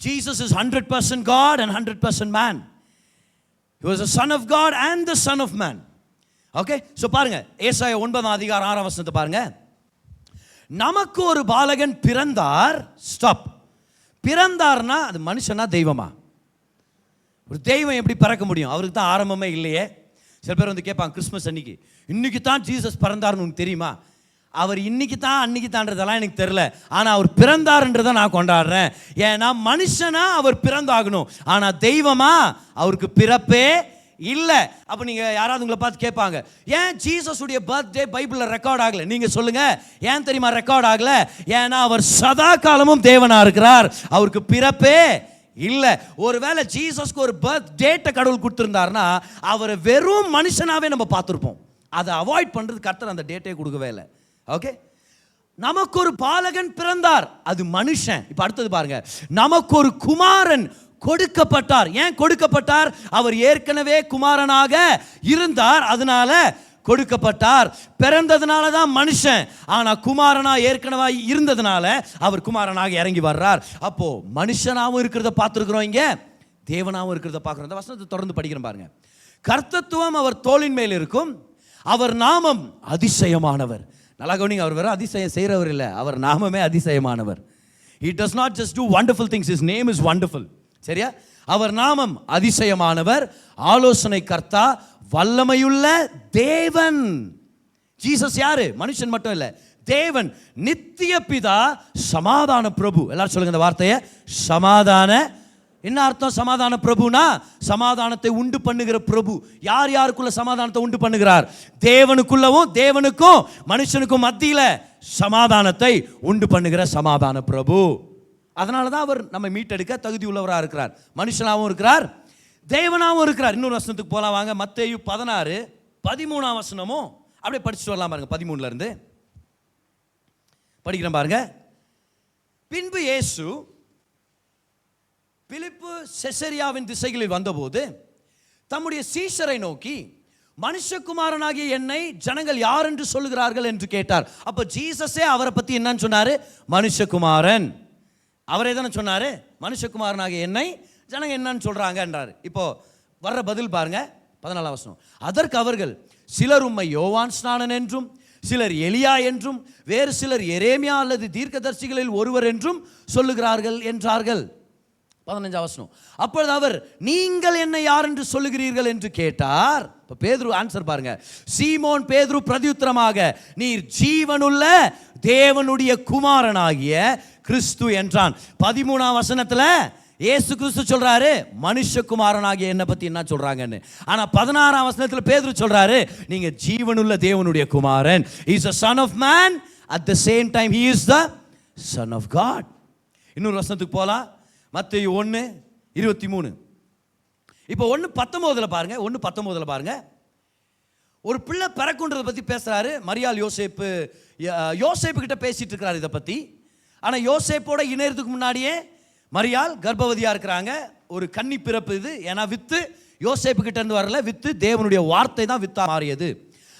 Jesus is 100% God and 100% man. He was the son of God and the son of man. Okay, so பாருங்க, ஏசாயா 9:6 பாருங்க. நமக்கு ஒரு பாலகன் பிறந்தார். ஸ்டாப். பிறந்தார்னா அது மனுஷனா தெய்வமா? ஒரு தெய்வம் எப்படி பிறக்க முடியும்? அவருக்கு தான் ஆரம்பமே இல்லையே. சில பேர் வந்து கேட்பாங்க, கிறிஸ்மஸ் அன்னைக்கு, இன்னைக்கு தான் ஜீசஸ் பிறந்தார்னு உங்களுக்கு தெரியுமா? அவர் இன்னைக்கு தான் அன்னைக்கு தான்றதெல்லாம் எனக்கு தெரியல, ஆனால் அவர் பிறந்தார்ன்றதை நான் கொண்டாடுறேன். ஏன்னா மனுஷனா அவர் பிறந்தாகணும், ஆனால் தெய்வமா அவருக்கு பிறப்பே இல்லை. அப்போ நீங்கள் யாராவது உங்களை பார்த்து கேட்பாங்க, ஏன் ஜீசஸுடைய பர்த்டே பைபிளில் ரெக்கார்ட் ஆகலை? நீங்கள் சொல்லுங்கள், ஏன் தெரியுமா ரெக்கார்ட் ஆகலை? ஏன்னா அவர் சதா காலமும் தேவனாக இருக்கிறார், அவருக்கு பிறப்பே இல்லை. ஒருவேளை ஜீசஸ்க்கு ஒரு பர்த் டேட்டை கடவுள் கொடுத்துருந்தாருன்னா அவரை வெறும் மனுஷனாவே நம்ம பார்த்துருப்போம். அதை அவாய்ட் பண்ணுறது கர்த்தர் அந்த டேட்டே கொடுக்கவே இல்லை. ஓகே, நமக்கு ஒரு பாலகன் பிறந்தார், அது மனுஷன். இப்போ அடுத்தது பாருங்க, நமக்கு ஒரு குமாரன் கொடுக்கப்பட்டார். ஏன் கொடுக்கப்பட்டார்? அவர் ஏற்கனவே குமாரனாக இருந்தார், அதனால கொடுக்கப்பட்டார். பிறந்ததுனால தான் மனுஷன், ஆனா குமாரனா ஏற்கனவே இருந்ததுனால அவர் குமாரனாக இறங்கி வர்றார். அப்போ மனுஷனாவும் இருக்கிறத பார்த்துருக்கிறோம், இங்க தேவனாகவும் இருக்கிறத பார்க்குறோம். அந்த வசனத்தை தொடர்ந்து படிக்கிறோம் பாருங்க. கர்த்தத்துவம் அவர் தோளின் மேல் இருக்கும், அவர் நாமம் அதிசயமானவர். நல்லா கவனிங்க, அவர் வேற அதிசயம் செய்கிறவர் இல்லை, அவர் நாமமே அதிசயமானவர். He does not just do wonderful things, his name is wonderful. சரியா? அவர் நாமம் அதிசயமானவர், ஆலோசனை கர்த்தா, வல்லமையுள்ள தேவன். ஜீசஸ் யாரு? மனுஷன் மட்டும் இல்லை, தேவன். நித்திய பிதா, சமாதான பிரபு. எல்லாரும் சொல்லுங்க இந்த வார்த்தையை, சமாதான. என்ன அர்த்தம் சமாதான பிரபுனா? சமாதானத்தை உண்டு பண்ணுகிற பிரபு. யார் யாருக்குள்ள சமாதானத்தை உண்டு பண்ணுகிறார்? தேவனுக்குள்ளவும் தேவனுக்கும் மனுஷனுக்கும் மத்தியில சமாதானத்தை உண்டு பண்ணுகிற சமாதான பிரபு. அதனால தான் அவர் நம்ம மீட்டெடுக்க தகுதி உள்ளவராக இருக்கிறார். மனுஷனாகவும் இருக்கிறார், தேவனாகவும் இருக்கிறார். இன்னொரு வசனத்துக்கு போலாம் வாங்க. மத்தேயு 16:13 வசனமும் அப்படியே படிச்சுட்டு வரலாம் பாருங்க. 13 இருந்து படிக்கிறேன் பாருங்க. பின்பு இயேசு பிலிப்பு செசரியாவின் திசைகளில் வந்தபோது தம்முடைய சீஷரை நோக்கி, மனுஷகுமாரனாகிய என்னை ஜனங்கள் யார் என்று சொல்லுகிறார்கள் என்று கேட்டார். அப்போ ஜீசஸே அவரை பற்றி என்னன்னு சொன்னாரு? மனுஷகுமாரன். அவரே தானே சொன்னாரு, மனுஷகுமாரனாகிய என்னை ஜனங்க என்னன்னு சொல்றாங்க என்றார். இப்போ வர்ற பதில் பாருங்க, 14 வசனம். அதற்கு அவர்கள், சிலர் உம்மை யோவான் ஸ்நானன் என்றும், சிலர் எலியா என்றும், வேறு சிலர் எரேமியா அல்லது தீர்க்கதரிசிகளில் ஒருவர் என்றும் சொல்லுகிறார்கள் என்றார்கள். 15 வசனம். அப்பொழுது அவர், நீங்கள் என்னை யார் என்று சொல்லுகிறீர்கள் என்று கேட்டார். இப்போ பேதுரு ஆன்சர் பாருங்க. சீமோன் பேதுரு பிரதியுத்தரமாக, நீர் ஜீவனுள்ள தேவனுடைய குமாரனாகிய கிறிஸ்து என்றான். 13 வசனத்துல இயேசு கிறிஸ்து சொல்றாரு, மனுஷகுமாரனாகிய என்னை பத்தி என்ன சொல்றாங்கன்னு. ஆனா 16 வசனத்துல பேதுரு சொல்றாரு, நீங்க ஜீவனுள்ள தேவனுடைய குமாரன். He is a son of man, at the same time he is the son of God. இன்னொரு வசனத்துக்கு போலாம். மத்தேயு 1:23. இப்போ 1:19 பாருங்க. 1:19 பாருங்க. ஒரு பிள்ளை பிறக்குன்றதை பற்றி பேசுகிறாரு. மரியாள் யோசேப்பு கிட்ட பேசிட்டு இருக்கிறார் இதை பற்றி. ஆனால் யோசேப்போட இணையறதுக்கு முன்னாடியே மரியாள் கர்ப்பவதியாக இருக்கிறாங்க. ஒரு கன்னி பிறப்பு இது. ஏன்னா வித்து யோசேப்பு கிட்ட இருந்து வரல, வித்து தேவனுடைய வார்த்தை தான் வித்தா மாறியது.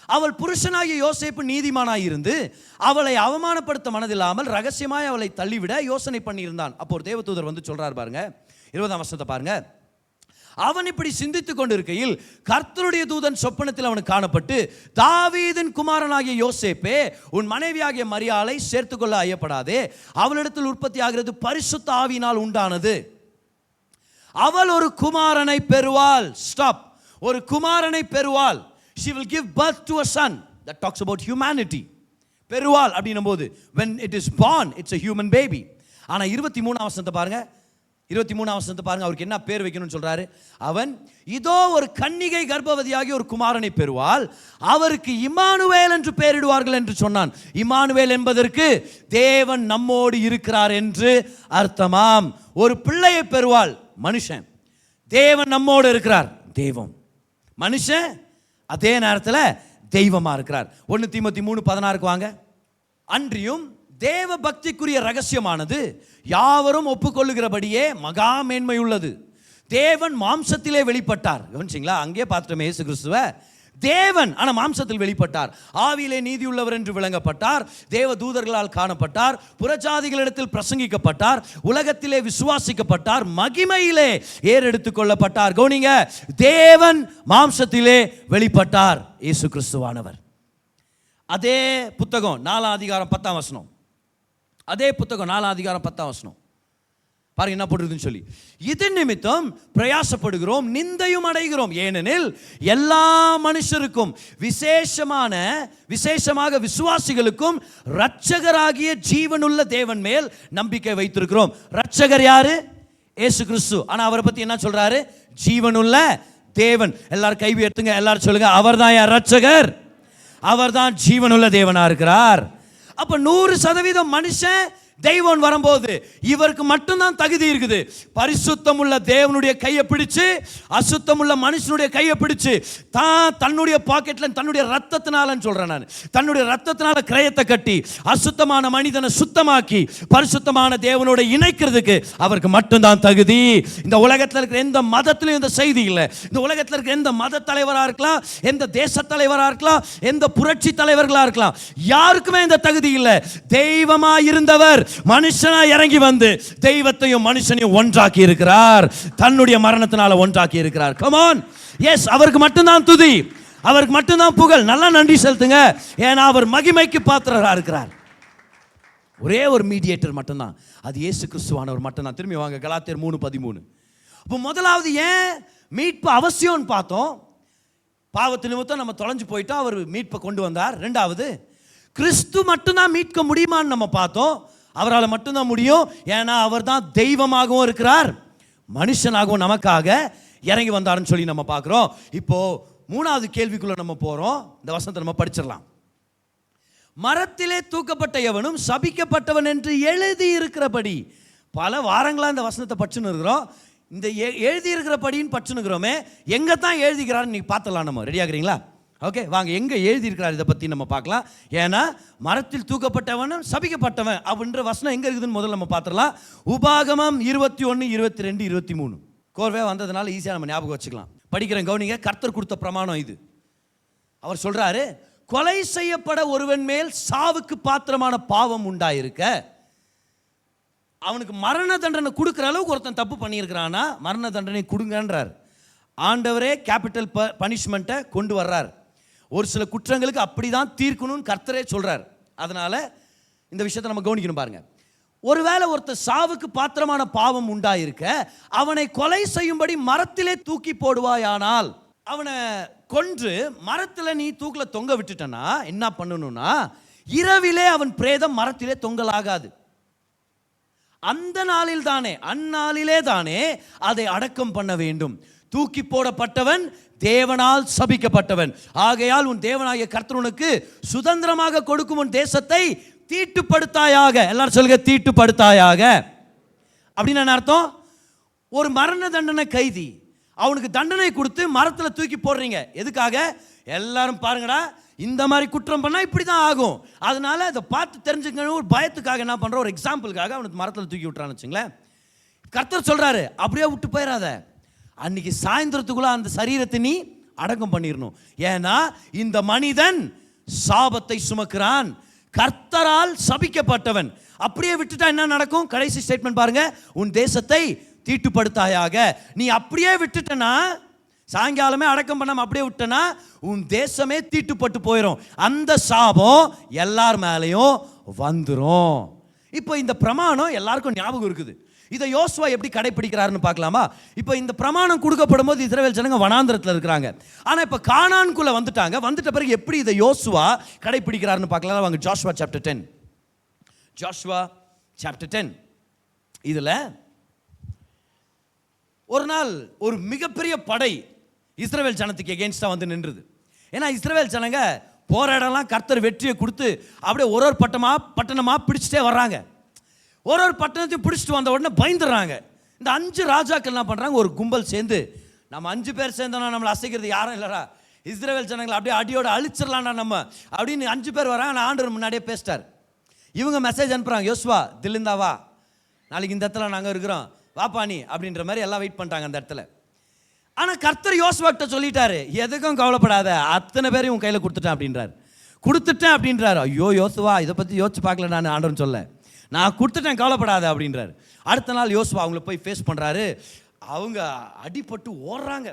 அவள் புருஷனாகிய யோசேப்பு நீதிமானாய் இருந்து அவளை அவமானப்படுத்த மனதில்லாமல் ரகசியமாய் அவளை தள்ளிவிட யோசனை பண்ணியிருந்தான். அப்போ ஒரு தேவதூதர் வந்து சொல்றார் பாருங்க, 20 வசனத்தை பாருங்க. அவன் இப்படி சிந்தித்துக் கொண்டிருக்கையில் கர்த்தருடைய தூதன் சொப்பனத்தில் அவனுக்கு காணப்பட்டு, தாவீதின் குமாரனாகிய யோசேப்பே, உன் மனைவியாகிய மரியாளை சேர்த்துக்கொள்ள ஐயப்படாதே, அவளிடத்தில் உற்பத்தி ஆகிறது பரிசுத்த ஆவியினால் உண்டானது. அவள் ஒரு குமாரனை பெறுவாள். ஸ்டாப். ஒரு குமாரனை பெறுவாள். She will give birth to a son. That talks about humanity. பெறுவாள் அப்படின்னும் போது, when it is born, it's a human baby. ஆனா 23 வசனத்தை பாருங்க. 23 வசனத்தை பாருங்க. அவருக்கு என்ன பேர் வைக்கணும்னு சொல்றாரு. அவன், இதோ ஒரு கன்னிகை கர்ப்பவதியாகி ஒரு குமாரனை பெறுவாள், அவருக்கு இம்மானுவேல் என்று பெயரிடுவார்கள் என்று சொன்னான். இம்மானுவேல் என்பதற்கு தேவன் நம்மோடு இருக்கிறார் என்று அர்த்தமாம். ஒரு பிள்ளையை பெறுவாள், மனுஷன். தேவன் நம்மோடு இருக்கிறார், தெய்வம். மனுஷன் அதே நேரத்தில் தெய்வமா இருக்கிறார். 1 தீமோத்தேயு 3:16 வாங்க. அன்றியும் தேவ பக்திக்குரிய ரகசியமானது யாவரும் ஒப்புக்கொள்ளுகிறபடியே மகா மேன்மை உள்ளது. தேவன் மாம்சத்திலே வெளிப்பட்டார். கவனிச்சிங்களா? அங்கே பார்த்துட்டோம் இயேசு கிறிஸ்துவ. தேவன் ஆனா மாம்சத்தில் வெளிப்பட்டார். ஆவியிலே நீதி உள்ளவர் என்று விளங்கப்பட்டார். தேவ தூதர்களால் காணப்பட்டார். புறஜாதிகளிடத்தில் பிரசங்கிக்கப்பட்டார். உலகத்திலே விசுவாசிக்கப்பட்டார். மகிமையிலே ஏறெடுத்துக் கொள்ளப்பட்டார். கவனிங்க, தேவன் மாம்சத்திலே வெளிப்பட்டார், இயேசு கிறிஸ்துவானவர். அதே புத்தகம் 4 அதிகாரம் 10 வசனம். அதே புத்தகம் 4 அதிகாரம் 10 வசனம் பாருங்க என்ன போட்டிருக்குன்னு சொல்லி. இது நிமித்தம் பிரயாசப்படுகிறோம், நிந்தையும் அடைகிறோம். ஏனெனில் எல்லா மனுஷருக்கும் விசேஷமாக விசுவாசிகளுக்கும் இரட்சகராகிய ஜீவனுள்ள தேவன் மேல் நம்பிக்கை வைத்திருக்கிறோம். இரட்சகர் யாரு? இயேசு கிறிஸ்து. ஆனா அவரை பத்தி என்ன சொல்றாரு? ஜீவனுள்ள தேவன். எல்லாரும் கை உயர்த்துங்க, எல்லாரும் சொல்லுங்க, அவர்தான் யார்? இரட்சகர். அவர்தான் ஜீவனுள்ள தேவனா இருக்கிறார். அப்ப 100% மனுஷன் தெய்வம் வரும்போது இவருக்கு மட்டும்தான் தகுதி இருக்குது. பரிசுத்தமுள்ள தேவனுடைய கையை பிடிச்சு அசுத்தமுள்ள மனுஷனுடைய கையை பிடிச்சு தன்னுடைய பாக்கெட்ல தன்னுடைய ரத்தத்தினால சொல்றேன் நான், தன்னுடைய ரத்தத்தினால கிரயத்தை கட்டி அசுத்தமான மனிதனை சுத்தமாக்கி பரிசுத்தமான தேவனோட இணைக்கிறதுக்கு அவருக்கு மட்டும்தான் தகுதி. இந்த உலகத்தில் இருக்கிற எந்த மதத்திலும் இந்த செய்தி இல்லை. இந்த உலகத்தில் இருக்கிற எந்த மத தலைவராக இருக்கலாம், எந்த தேச தலைவராக இருக்கலாம், எந்த புரட்சி தலைவர்களாக இருக்கலாம், யாருக்குமே இந்த தகுதி இல்லை. தெய்வமா இருந்தவர் மனுஷனா இறங்கி வந்து தெய்வத்தையும் மனுஷனையும் ஒன்றாக்கி இருக்கிறார். தன்னுடைய மரணத்தினால ஒன்றாக்கி இருக்கிறார். Come on. எஸ், அவருக்கு மட்டும்தான் துதி, அவருக்கு மட்டும்தான் புகழ். நல்லா நன்றி செலுத்துங்க. ஏன்னா அவர் மகிமைக்கு பாத்திரரா இருக்கிறார். ஒரே ஒரு மீடியேட்டர் மட்டும்தான், அது இயேசு கிறிஸ்துவானவர் மட்டும்தான். திரும்பி வாங்க கலாத்தியர் 3:13. அப்போ முதலாவது ஏன் மீட்பு அவசியம்னு பார்த்தோம். பாவத்து நிமித்தம் நம்ம தொலைஞ்சு போயிட்டா அவர் மீட்பை கொண்டு வந்தார். ரெண்டாவது, கிறிஸ்து மட்டும்தான் மீட்க முடியுமான்னு நம்ம பார்த்தோம். அவரால் மட்டும்தான் முடியும். ஏன்னா அவர் தான் தெய்வமாகவும் இருக்கிறார், மனுஷனாகவும் நமக்காக இறங்கி வந்தாருன்னு சொல்லி நம்ம பார்க்குறோம். இப்போ மூணாவது கேள்விக்குள்ள நம்ம போகிறோம். இந்த வசனத்தை நம்ம படிச்சிடலாம். மரத்திலே தூக்கப்பட்ட எவனும் சபிக்கப்பட்டவன் என்று எழுதி இருக்கிறபடி. பல வாரங்களாக இந்த வசனத்தை படிச்சுன்னு இருக்கிறோம். இந்த எழுதி இருக்கிறபடின்னு படிச்சுன்னு இருக்கிறோமே, எங்கே தான் எழுதிக்கிறாருன்னு நீங்கள் பார்த்துலாம். நம்ம ரெடி ஆகுறீங்களா? ஓகே, வாங்க எங்கே எழுதியிருக்கிறார் இதை பற்றி நம்ம பார்க்கலாம். ஏன்னா மரத்தில் தூக்கப்பட்டவனும் சபிக்கப்பட்டவன் அப்படின்ற வசனம் எங்கே இருக்குதுன்னு முதல்ல நம்ம பார்த்துடலாம். உபாகமம் 21, 22, 23 கோர்வே வந்ததுனால ஈஸியாக நம்ம ஞாபகம் வச்சுக்கலாம். படிக்கிறேன், கவனிங்க. கர்த்தர் கொடுத்த பிரமாணம் இது. அவர் சொல்கிறாரு, கொலை செய்யப்பட ஒருவன் மேல் சாவுக்கு பாத்திரமான பாவம் உண்டாயிருக்க அவனுக்கு மரண தண்டனை கொடுக்குற அளவுக்கு ஒருத்தன் தப்பு பண்ணியிருக்கிறானா மரண தண்டனை கொடுங்கன்றார். ஆண்டவரே கேபிட்டல் பனிஷ்மெண்ட்டை கொண்டு வர்றார். ஒரு சில குற்றங்களுக்கு அப்படிதான் தீர்க்கணும்னு கர்த்தரே சொல்றார். அதனால இந்த விஷயத்தை நம்ம கவனிக்கணும் பாருங்க. ஒருவேளை ஒருத்தர் சாவுக்கு பாத்திரமான பாவம் உண்டாயிருக்க அவனை கொலை செய்யும்படி மரத்திலே தூக்கி போடுவாயானால், அவனை கொன்று மரத்தில் நீ தூக்கில் தொங்க விட்டுட்டனா என்ன பண்ணணும்னா, இரவிலே அவன் பிரேதம் மரத்திலே தொங்கலாகாது. அந்த நாளில் தானே, அந்நாளிலே தானே அதை அடக்கம் பண்ண வேண்டும். தூக்கி போடப்பட்டவன் தேவனால் சபிக்கப்பட்டவன். ஆகையால் உன் தேவனாகிய கர்த்தர் உனக்கு சுதந்திரமாக கொடுக்கும் உன் தேசத்தை தீட்டுப்படுத்தாயாக. எல்லாரும் சொல்லுங்க, தீட்டுப்படுத்தாயாக. அப்படின்னு என்ன அர்த்தம்? ஒரு மரண தண்டனை கைதி, அவனுக்கு தண்டனை கொடுத்து மரத்தில் தூக்கி போடுறீங்க. எதுக்காக? எல்லாரும் பாருங்கடா, இந்த மாதிரி குற்றம் பண்ணால் இப்படி தான் ஆகும், அதனால அதை பார்த்து தெரிஞ்சுக்கணும் ஒரு பயத்துக்காக என்ன பண்ணுற, ஒரு எக்ஸாம்பிளுக்காக அவனுக்கு மரத்தில் தூக்கி விட்டுறான்னு வச்சுங்களேன். கர்த்தர் சொல்கிறாரு, அப்படியே விட்டு போயிடாத, அன்னைக்கு சாயந்தரத்துக்குள்ள அந்த சரீரத்தை நீ அடக்கம் பண்ணிடணும். ஏன்னா இந்த மனிதன் சாபத்தை சுமக்கிறான், கர்த்தரால் சபிக்கப்பட்டவன். அப்படியே விட்டுட்டா என்ன நடக்கும்? கடைசி ஸ்டேட்மெண்ட் பாருங்க, உன் தேசத்தை தீட்டுப்படுத்தாயாக. நீ அப்படியே விட்டுட்டனா, சாயங்காலமே அடக்கம் பண்ணாம அப்படியே விட்டனா உன் தேசமே தீட்டுப்பட்டு போயிடும். அந்த சாபம் எல்லார் மேலேயும் வந்துடும். இப்போ இந்த பிரமாணம் எல்லாருக்கும் ஞாபகம் இருக்குது. இதை யோசுவா எப்படி கடைபிடிக்கிறாருன்னு பார்க்கலாமா? இப்போ இந்த பிரமாணம் கொடுக்கப்படும் போது இஸ்ரவேல் ஜனங்க வனாந்திரத்தில் இருக்கிறாங்க. ஆனால் இப்போ கானான்குள்ள வந்துட்டாங்க. வந்துட்ட பிறகு எப்படி இதை யோசுவா கடைபிடிக்கிறாருன்னு பார்க்கலாம். வாங்க ஜோஷுவா சாப்டர் 10. ஜோஷுவா சாப்டர் 10 இதில் ஒரு நாள் ஒரு மிகப்பெரிய படை இஸ்ரவேல் ஜனத்துக்கு எகென்ஸ்டாக வந்து நின்றுது. ஏன்னா இஸ்ரவேல் ஜனங்க போற இடம்லாம் கர்த்தர் வெற்றியை கொடுத்து அப்படியே ஒரு ஒரு பட்டணமாக பிடிச்சிட்டே வர்றாங்க. ஒரு ஒரு பட்டணத்தையும் பிடிச்சிட்டு வந்த உடனே பயந்துடுறாங்க. இந்த 5 ராஜாக்கள் என்ன பண்ணுறாங்க, ஒரு கும்பல் சேர்ந்து, நம்ம 5 பேர் சேர்ந்தோன்னா நம்மளை அசைக்கிறது யாரும் இல்லைடா, இஸ்ரவேல் ஜனங்களை அப்படியே அடியோட அழிச்சிடலாம்டா நம்ம அப்படின்னு 5 பேர் வராங்க. நான் ஆண்டவர் முன்னாடியே பேசிட்டார். இவங்க மெசேஜ் அனுப்புகிறாங்க, யோசுவா தில்லிந்தா வா, நாளைக்கு இந்த இடத்துல நாங்கள் இருக்கிறோம், வாப்பா நீ அப்படின்ற மாதிரி எல்லாம் வெயிட் பண்ணிட்டாங்க அந்த இடத்துல. ஆனால் கர்த்தர் யோசுவாக்கிட்ட சொல்லிட்டாரு, எதுக்கும் கவலைப்படாத, அத்தனை பேரையும் உன் கையில் கொடுத்துட்டேன் அப்படின்றாரு. ஐயோ யோசுவா, இதை பற்றி யோசிச்சு பார்க்கல நான், ஆண்டவன் சொல்ல, நான் கொடுத்துட்டேன் கவலைப்படாத அப்படின்றாரு. அடுத்த நாள் யோசுவா அவங்கள போய் ஃபேஸ் பண்ணுறாரு. அவங்க அடிபட்டு ஓடுறாங்க.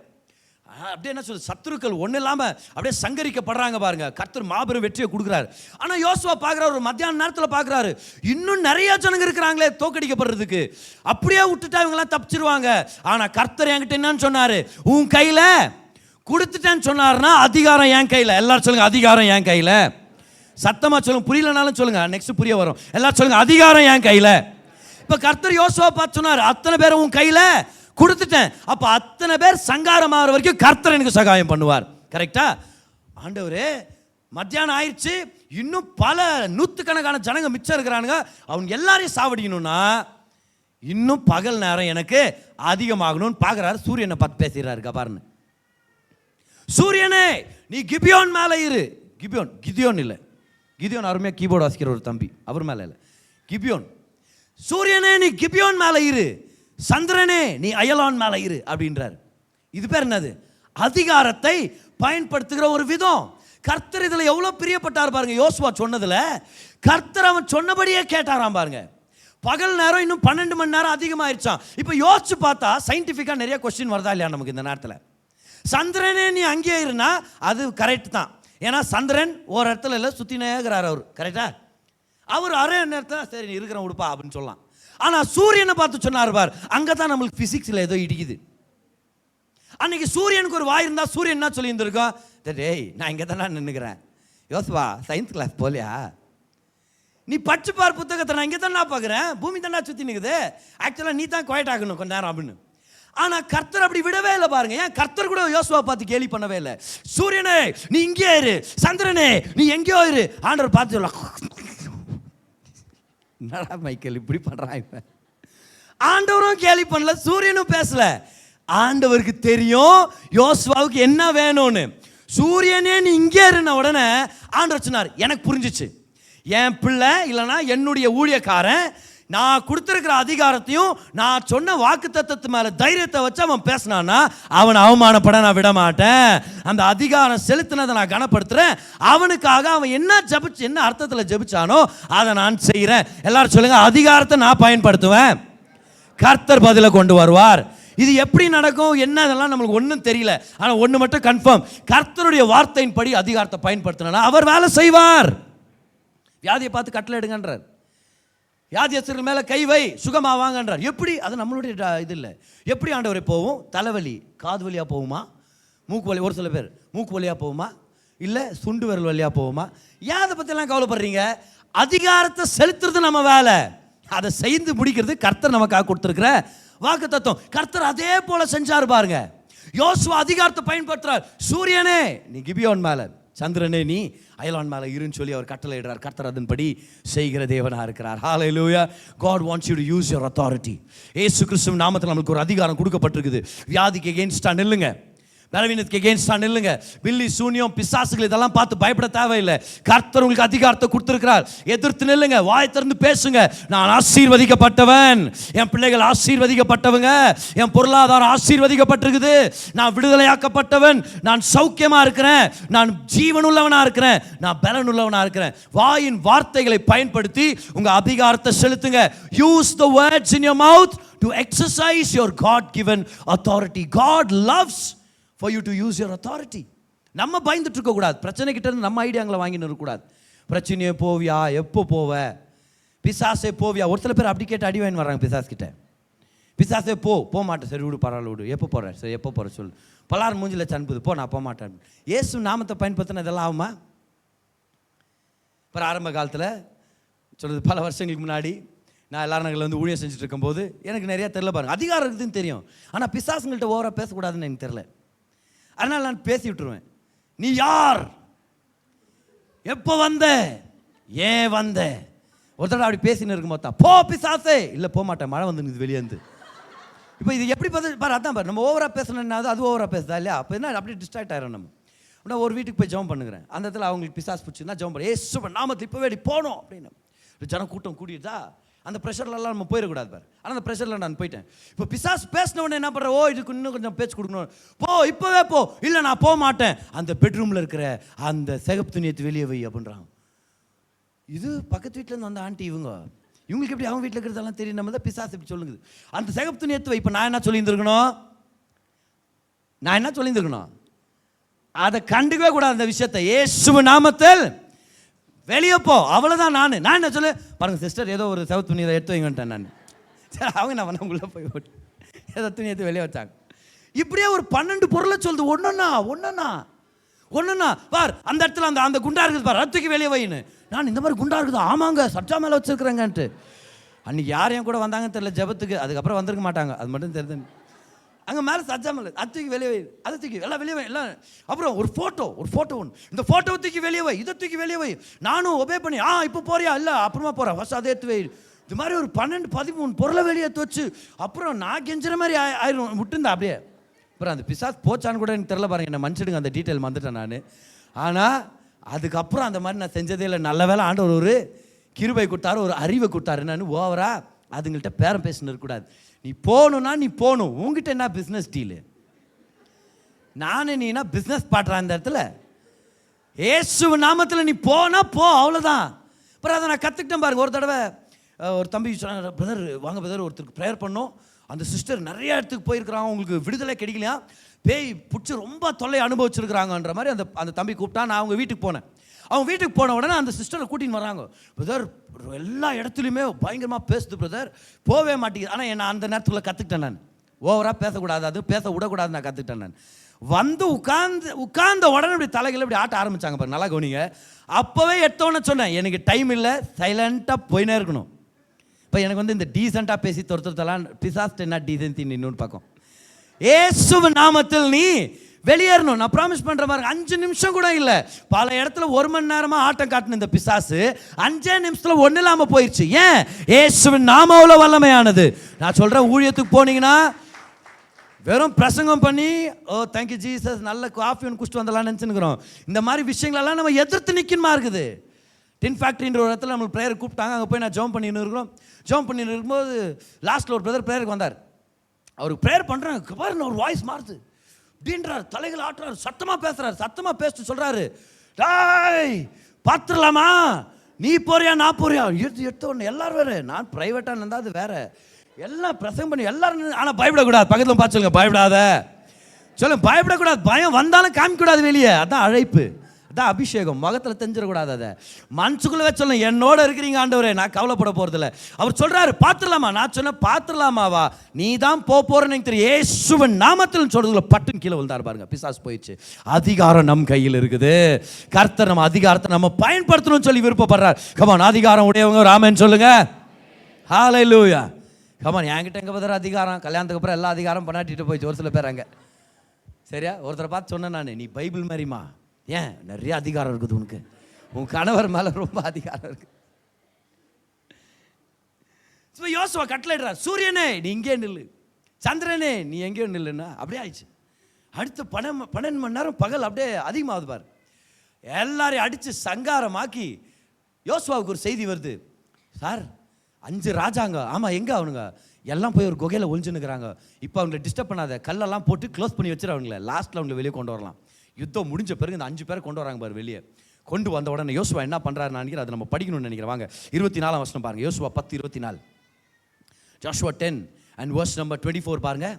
அப்படியே என்ன சொல்றது, சத்துருக்கள் ஒன்றும் இல்லாமல் அப்படியே சங்கரிக்கப்படுறாங்க பாருங்க. கர்த்தர் மாபெரும் வெற்றியை கொடுக்குறாரு. ஆனால் யோசுவா பார்க்குறாரு, ஒரு மத்தியான நேரத்தில் பார்க்குறாரு, இன்னும் நிறைய ஜனங்க இருக்கிறாங்களே தோக்கடிக்கப்படுறதுக்கு, அப்படியே விட்டுட்டா இவங்கெல்லாம் தப்பிச்சிருவாங்க. ஆனால் கர்த்தர் என்கிட்ட என்னன்னு சொன்னார், உன் கையில் கொடுத்துட்டேன்னு சொன்னார்னா அதிகாரம் என் கையில். எல்லாரும் சொல்லுங்க, அதிகாரம் என் கையில். சத்தமாக சொல்லுங்க, புரியலனாலும் சொல்லுங்க, நெக்ஸ்ட் புரிய வரும். எல்லாரும் சொல்லுங்க, அதிகாரம் என் கையில். இப்போ கர்த்தர் யோசுவா பார்த்து சொன்னார், அத்தனை பேரும் உன் கையில் கொடுத்துட்டேன். அப்போ அத்தனை பேர் சங்காரம் ஆகிற வரைக்கும் கர்த்தர் எனக்கு சகாயம் பண்ணுவார். கரெக்டா? ஆண்டவரே, மத்தியானம் ஆயிடுச்சு, இன்னும் பல நூற்றுக்கணக்கான ஜனங்க மிச்சம் இருக்கிறானுங்க, அவங்க எல்லாரையும் சாவடிக்கணும்னா இன்னும் பகல் நேரம் எனக்கு அதிகமாகணும்னு பார்க்குறாரு. சூரியனை பார்த்து பேசுகிறாரு பாருங்க, சூரியனே நீ கிபியோன் மேலே இரு. கிதியோன் இல்லை, கிதியோன் அருமையாக கீபோர்டு வாசிக்கிற ஒரு தம்பி, அவர் மேலே இல்லை, கிபியோன். சூரியனே நீ கிபியோன் மேலே இரு, சந்திரனே நீ அயலான் மேலே இரு அப்படின்றார். இது பேர் என்னது? அதிகாரத்தை பயன்படுத்துகிற ஒரு விதம். கர்த்தர் இதில் எவ்வளோ பிரியப்பட்டார் பாருங்க. யோசுவா சொன்னதில் கர்த்தர் அவன் சொன்னபடியே கேட்டாராம் பாருங்க. பகல் நேரம் இன்னும் 12 மணி நேரம் அதிகமாயிருச்சான். இப்போ யோசிச்சு பார்த்தா சயின்டிஃபிக்காக நிறைய கொஸ்டின் வருதா இல்லையா நமக்கு இந்த நேரத்தில்? சந்திரனே நீ அங்கேயே இருந்தா அது கரெக்ட் தான். ஏன்னா சந்திரன் ஒரு இடத்துல இல்லை, சுற்றினே இருக்கிறார் அவர், கரெக்டா? அவர் அரை நேரத்தில் சரி நீ இருக்கிற உடுப்பா அப்படின்னு சொல்லலாம். ஆனால் சூரியனை பார்த்து சொன்னார் பார், அங்கே தான் நம்மளுக்கு ஃபிசிக்ஸில் ஏதோ இடிக்குது. அன்னைக்கு சூரியனுக்கு ஒரு வாய் இருந்தால் சூரியன் என்ன சொல்லி இருந்திருக்கோம்? டேய் நான் இங்கே தானே நின்றுக்கிறேன், யோசிப்பா சயின்ஸ் கிளாஸ் போலியா? நீ படிச்சு பார் புத்தகத்தை, நான் இங்கே தானே பார்க்குறேன், பூமி தானே சுற்றி நிற்குது, ஆக்சுவலாக நீ தான் குவைட் ஆகணும் கொஞ்ச நேரம் அப்படின்னு. ஆனால் கர்த்தர் அப்படி விடவே இல்லை பாருங்க. ஏன் கர்த்தர் கூட யோசுவா பார்த்து கேலி பண்ணவே இல்லை. சூரியனே நீ இங்கே இரு, சந்திரனே நீ எங்கேயோ இரு. ஆண்டவர் பார்த்து சொல்லலாம், என்னடா மைக்கேல் இப்படி பண்ணுறான் இவன். ஆண்டவரும் கேலி பண்ணல, சூரியனும் பேசல. ஆண்டவருக்கு தெரியும் யோசுவாவுக்கு என்ன வேணும்னு. சூரியனே நீ இங்கே இருந்த உடனே ஆண்டவர் சொன்னார், எனக்கு புரிஞ்சிச்சு, என் பிள்ளை இல்லைனா என்னுடைய ஊழியக்காரன் நான் கொடுத்துருக்கிற அதிகாரத்தையும் நான் சொன்ன வாக்கு தத்தத்து மேலே தைரியத்தை வச்சு அவன் பேசினான்னா அவனை அவமானப்பட நான் விட மாட்டேன். அந்த அதிகாரம் செலுத்தினதை நான் கனப்படுத்துகிறேன். அவனுக்காக அவன் என்ன அர்த்தத்தில் ஜெபிச்சானோ அதை நான் செய்கிறேன். எல்லாரும் சொல்லுங்க, அதிகாரத்தை நான் பயன்படுத்துவேன், கர்த்தர் பதிலை கொண்டு வருவார். இது எப்படி நடக்கும் என்ன இதெல்லாம் நம்மளுக்கு ஒன்றும் தெரியல. ஆனால் ஒன்று மட்டும் கன்ஃபார்ம், கர்த்தருடைய வார்த்தையின் படி அதிகாரத்தை பயன்படுத்தினா அவர் வேலை செய்வார். வியாதியை பார்த்து கட்டளை எடுங்கன்றார், வியாதியஸ்தர்கள் மேலே கை வை சுகமாவாங்கன்றார். எப்படி? அது நம்மளுடைய இது இல்லை. எப்படி ஆண்டவரை போகும்? தலைவலி காது வழியாக போகுமா, மூக்கு வலி, ஒரு சில பேர் மூக்கு வழியாக போகுமா, இல்லை சுண்டு விரல் வழியாக போகுமா? ஏன் அதை பற்றிலாம் கவலைப்படுறீங்க? அதிகாரத்தை செலுத்துறது நம்ம வேலை, அதை செய்து முடிக்கிறது கர்த்தர் நமக்காக கொடுத்துருக்கிற வாக்கு தத்துவம். கர்த்தர் அதே போல செஞ்சார் பாருங்க. யோசுவா அதிகாரத்தை பயன்படுத்துறார். சூரியனே நீ கிபியோன் மேலே, சந்திரனே நீ அயலான் மேலே இருன்னு சொல்லி அவர் கட்டளை இடுறார். கர்த்தர் அதன்படி செய்கிற தேவனாக இருக்கிறார். ஹல்லேலூயா. God wants you to use your authority. இயேசு கிறிஸ்துவின் நாமத்தில் நமக்கு ஒரு அதிகாரம் கொடுக்கப்பட்டிருக்குது. வியாதிக்கு எகெயின்ஸ்டா நில்லுங்க, பலவீனத்துக்கு எகெயின்ஸ்டா நில்லுங்க. பில்லி சூனியம் பிசாசுகள் இதெல்லாம் பார்த்து பயப்பட தேவையில்லை. கர்த்தர் உங்களுக்கு அதிகாரத்தை கொடுத்திருக்கிறார். எதிர்த்து நில்லுங்க, வாய் திறந்து பேசுங்க. நான் ஆசீர்வதிக்கப்பட்டவன், என் பிள்ளைகள் ஆசீர்வதிக்கப்பட்டவங்க, என் பொருளாதாரம் ஆசீர்வதிக்கப்பட்டிருக்குது, நான் விடுதலையாக்கப்பட்டவன், நான் சௌக்கியமா இருக்கிறேன், நான் ஜீவனுள்ளவனா இருக்கிறேன், நான் பலனுள்ளவனா இருக்கிறேன். வாயின் வார்த்தைகளை பயன்படுத்தி உங்க அதிகாரத்தை செலுத்துங்க. Use the words in your mouth to exercise your God given authority. God loves for you to use your authority. நம்ம பயந்துட்டு இருக்க கூடாது. பிரச்சனை கிட்ட இருந்து நம்ம ஐடியாங்களை வாங்கின்னு இருக்கக்கூடாது. பிரச்சனையே போவியா, எப்போ போவ, பிசாசே போவியா. ஒரு சில பேர் அப்படி கேட்டு அடி வாங்கி வர்றாங்க பிசாஸ் கிட்ட. பிசாசே போக மாட்டேன், சரி விடு பரவாயில்ல விடு, எப்போ போகிற, சரி எப்போ போகிற சொல்லு, பலார் மூஞ்சில் அனுப்புது, போ நான் போக மாட்டேன். இயேசு நாமத்தை பயன்படுத்தின இதெல்லாம் ஆகுமா? இப்போ ஆரம்ப காலத்தில் சொல்கிறது, பல வருஷங்களுக்கு முன்னாடி நான் எல்லா நகரில் வந்து ஊழியம் செஞ்சுட்டு இருக்கும்போது எனக்கு நிறையா தெரில பாருங்க. அதிகாரம் இருக்குதுன்னு தெரியும், ஆனால் பிசாசுங்கள்ட்ட ஓவராக பேசக்கூடாதுன்னு எனக்கு தெரில. அதனால் நான் பேசி விட்டுருவேன். நீ யார், எப்போ வந்த, ஏன் வந்த, ஒரு தடவை அப்படி பேசின்னு இருக்கும் போது போ பிசாசே, இல்லை போக மாட்டேன், மழை வந்து வெளியே வந்து. இப்போ இது எப்படி பாரு, அதான் பாரு, நம்ம ஓவராக பேசணுன்னா அது ஓவராக பேசுதா இல்லையா? அப்போ என்ன அப்படியே டிஸ்ட்ராக்ட் ஆயிரும் நம்ம. அப்படின்னா ஒரு வீட்டுக்கு போய் ஜெபம் பண்ணுறேன், அந்த இடத்துல அவங்களுக்கு பிசாஸ் பிடிச்சிருந்தா ஜெபம் பண்ண, ஏசுவ நாமத்தில் இப்போ வேடி போகணும் அப்படின்னு. ஜனம் கூட்டம் கூட்டிட்டா அந்த ப்ரெஷர்லாம் நம்ம போயிடக்கூடாது பாரு. ஆனால் அந்த ப்ரெஷரில் நான் போயிட்டேன். இப்போ பிசாஸ் பேசினவொடனே என்ன பண்ணுறேன், ஓ இதுக்கு இன்னும் கொஞ்சம் பேச்சு கொடுக்கணும், போ இப்போவே போ, இல்லை நான் போக மாட்டேன், அந்த பெட்ரூமில் இருக்கிற அந்த சிகப்பு துணியத்தை வெளியே வை அப்படின்றாங்க. இது பக்கத்து வீட்டிலேருந்து வந்த ஆண்டி, இவங்களுக்கு எப்படி அவங்க வீட்டில் இருக்கிறதெல்லாம் தெரியும், நம்ம தான் பிசாஸ் இப்படி சொல்லுங்க. அந்த சிகப்பு துணியத்தை வை. இப்போ நான் என்ன சொல்லியிருந்துருக்கணும், அதை கண்டுக்கவே கூடாது அந்த விஷயத்தை. இயேசு நாமத்தில் வெளியே போ, அவ்வளோதான். நான் என்ன சொல்லு பாருங்கள் சிஸ்டர், ஏதோ ஒரு சிவப்பு துணியை எடுத்து வைங்கன்ட்டேன் நான். சரி அவங்க நான் பண்ண உள்ளே போய் ஓட்டு ஏதோ துணி எடுத்து வெளியே வச்சாங்க. இப்படியே ஒரு 12 பொருளை சொல்லுது, ஒன்றுண்ணா பார், அந்த இடத்துல அந்த குண்டா இருக்குது பார், ரத்துக்கு வெளியே வைன்னு. நான் இந்த மாதிரி குண்டா இருக்குது, ஆமாங்க சர்ச்சா மேலே வச்சுருக்குறேங்கன்ட்டு. அன்றைக்கி யாரையும் கூட வந்தாங்கன்னு தெரியல ஜெபத்துக்கு, அதுக்கப்புறம் வந்திருக்க மாட்டாங்க, அது மட்டும் தெரியுது. அங்கே மேலே சர்ச்சா மேலே அது தூக்கி வெளியே வை, அதை தூக்கி எல்லாம் வெளியே வை எல்லாம். அப்புறம் ஒரு ஃபோட்டோ ஒன்று, இந்த ஃபோட்டோவை தூக்கி வெளியே வை, இதை தூக்கி வெளியே வை. நானும் ஒபே பண்ணி இப்போ போறியா, இல்லை அப்புறமா போகிறேன், ஃபஸ்ட் அதை எடுத்து வை. இது மாதிரி ஒரு 12-13 பொருளை வெளியே எடுத்து வச்சு அப்புறம் நான் கெஞ்சுற மாதிரி ஆயிரும் விட்டுருந்தேன் அப்படியே. அப்புறம் அந்த பிசாஸ் போச்சான்னு கூட எனக்கு தெரில பாருங்க, என்னை மன்னிச்சிடுங்க, அந்த டீட்டெயில் வந்துட்டேன் நான். ஆனால் அதுக்கப்புறம் அந்த மாதிரி நான் செஞ்சதே இல்லை. நல்ல வேலை ஆண்டவர் ஒரு கிருபை கொடுத்தாரு, ஒரு அறிவை கொடுத்தாரு. என்னன்னு ஓவரா அதுங்கள்ட்ட பேரம் பேசின்னு இருக்கக்கூடாது. நீ போகணுன்னா நீ போகணும், உங்ககிட்ட என்ன பிஸ்னஸ் டீலு, நீனா பிஸ்னஸ் பாட்டுறா இந்த இடத்துல. இயேசு நாமத்தில் நீ போனா போ, அவ்வளோதான். அப்புறம் அதை நான் கற்றுக்கிட்டேன் பாருங்க. ஒரு தடவை ஒரு தம்பி சொன்னார், பிரதர் வாங்க பிரதர், ஒருத்தருக்கு ப்ரேயர் பண்ணோம், அந்த சிஸ்டர் நிறைய இடத்துக்கு போயிருக்கிறாங்க, உங்களுக்கு விடுதலை கிடைக்கலையா, பேய் பிடிச்சி ரொம்ப தொல்லை அனுபவிச்சிருக்கிறாங்கன்ற மாதிரி அந்த தம்பி கூப்பிட்டா. நான் அவங்க வீட்டுக்கு போனேன். அவங்க வீட்டுக்கு போன உடனே அந்த சிஸ்டரை கூட்டின்னு வராங்க. பிரதர் எல்லா இடத்துலையுமே பயங்கரமாக பேசுது பிரதர், போவே மாட்டேங்குது. ஆனால் என்ன அந்த நேரத்தில் கற்றுக்கிட்டேன், நான் ஓவராக பேசக்கூடாது, அது பேச விடக்கூடாது, நான் கற்றுக்கிட்டேன். நான் வந்து உட்கார்ந்த உடனே இப்படி தலைகளை இப்படி ஆட்ட ஆரம்பித்தாங்க பாரு, நல்லா கவனிங்க. அப்போவே எடுத்தோன்னே சொன்னேன், எனக்கு டைம் இல்லை, சைலண்ட்டாக போயினே இருக்கணும். இப்போ எனக்கு வந்து இந்த டீசெண்டாக பேசி தொடுத்துறதெல்லாம் பிசாஸ்ட் என்ன டீசென்சி இன்னொன்று பார்க்கும். இயேசுவின் நாமத்தில் நீ வெளியேறணும். நான் ப்ராமிஸ் பண்ணுற மாதிரி 5 நிமிஷம் கூட இல்லை, பல இடத்துல 1 மணி நேரமாக ஆட்டம் காட்டின இந்த பிசாசு 5 நிமிஷத்தில் ஒன்றும் இல்லாமல் போயிடுச்சு. ஏன்? இயேசுவின் நாமத்தில் வல்லமையானது. நான் சொல்கிறேன், ஊழியத்துக்கு போனீங்கன்னா வெறும் பிரசங்கம் பண்ணி ஓ தேங்க்யூ ஜீசஸ் நல்ல காஃபி ஒன்று குடிச்சிட்டு வந்தலாம்னு நினச்சிருக்கிறோம். இந்த மாதிரி விஷயங்களெல்லாம் நம்ம எதிர்த்து நிற்கணுமா இருக்குது. டின் ஃபேக்ட்ரின்ற ஒரு இடத்துல நம்மளுக்கு ப்ரேயர் கூப்பிட்டாங்க. அங்கே போய் நான் ஜெபம் பண்ணின்னு இருக்கிறோம். ஜெபம் பண்ணின்னு இருக்கும்போது லாஸ்ட்டில் ஒரு பிரதர் ப்ரேயருக்கு வந்தார். அவருக்கு ப்ரேயர் பண்ணுறாங்க, பாருங்க ஒரு வாய்ஸ் மாறுது அப்படின்றார், தலைகள் ஆட்டுறாரு, சத்தமாக பேசுகிறாரு. சத்தமாக பேசிட்டு சொல்கிறாரு, டாய் பார்த்துடலாமா, நீ போறியா நான் போறியா, எடுத்த ஒன்று எல்லாரும் வேறு, நான் ப்ரைவேட்டாக இருந்தால் அது வேறு, எல்லாம் பிரசங்கம் பண்ணி எல்லாரும். ஆனால் பயப்படக்கூடாது, பக்கத்தில் பார்த்து சொல்லுங்க பயப்படாத, சொல்லுங்க பயப்படக்கூடாது, பயம் வந்தாலும் காமிக்கூடாது வெளியே. அதான் அழைப்பு, அதான் அபிஷேகம், முகத்தில் தெரிஞ்சிடக்கூடாது. அதை மனசுக்குள்ளே சொல்லணும், என்னோட இருக்கிறீங்க ஆண்டவரே, நான் கவலைப்பட போகிறதில்ல. அவர் சொல்கிறாரு பார்த்துடலாமா, நான் சொன்னேன் பார்த்துடலாமாவா, நீ தான் போறேன்னு எனக்கு தெரியும், இயேசுவின் நாமத்தில் சொல்றதுல பட்டுன்னு கீழே விழுந்தார் பாருங்க, பிசாசு போயிடுச்சு. அதிகாரம் நம் கையில் இருக்குது. கர்த்தர் நம்ம அதிகாரத்தை நம்ம பயன்படுத்தணும்னு சொல்லி விருப்பப்படுறார். கமான், அதிகாரம் உடையவங்க ராமன் சொல்லுங்க. ஹல்லேலூயா. கமான், என்கிட்ட எங்கே பதில் அதிகாரம், கல்யாணத்துக்கு அப்புறம் எல்லா அதிகாரம் பண்ணாட்டிட்டு போயிடுச்சு ஒரு சில பேர் அங்கே. சரியா, ஒருத்தரை பார்த்து சொன்னேன் நான், நீ பைபிள் மாதிரிமா, ஏன் நிறைய அதிகாரம் இருக்குது உனக்கு, உன் கணவர் மேலே ரொம்ப அதிகாரம் இருக்கு. யோசுவா கட்டளையிடுறார், சூரியனே நீ இங்கே நில்லு, சந்திரனே நீ எங்கேயோ நில்லுன்னா அப்படியே ஆயிடுச்சு. அடுத்து 12 மணி நேரம் பகல் அப்படியே அதிகமாகுது பாரு. எல்லாரையும் அடித்து சங்காரமாக்கி யோசுவாவுக்கு ஒரு செய்தி வருது, சார் 5 ராஜாங்க, ஆமாம் எங்கே அவனுங்க எல்லாம் போய் ஒரு குகையில் ஒழிஞ்சுன்னுக்குறாங்க, இப்போ அவங்களை டிஸ்டர்ப் பண்ணாத, கல்லெல்லாம் போட்டு க்ளோஸ் பண்ணி வச்சுரு அவங்கள, லாஸ்ட்டில் அவங்களை வெளியே கொண்டு வரலாம். யுத்தம் முடிஞ்ச பிறகு இந்த 5 பேரை கொண்டு வராங்க பாரு வெளியே. கொண்டு வந்த உடனே யோசுவா என்ன பண்ணுறாருன்னு நினைக்கிறேன், அதை நம்ம படிக்கணும்னு நினைக்கிறேன். வாங்க 24ஆம் வசனம் பாருங்க, யோசுவா 10:24. ஜோஷுவா 10 and verse number 24 பாருங்க.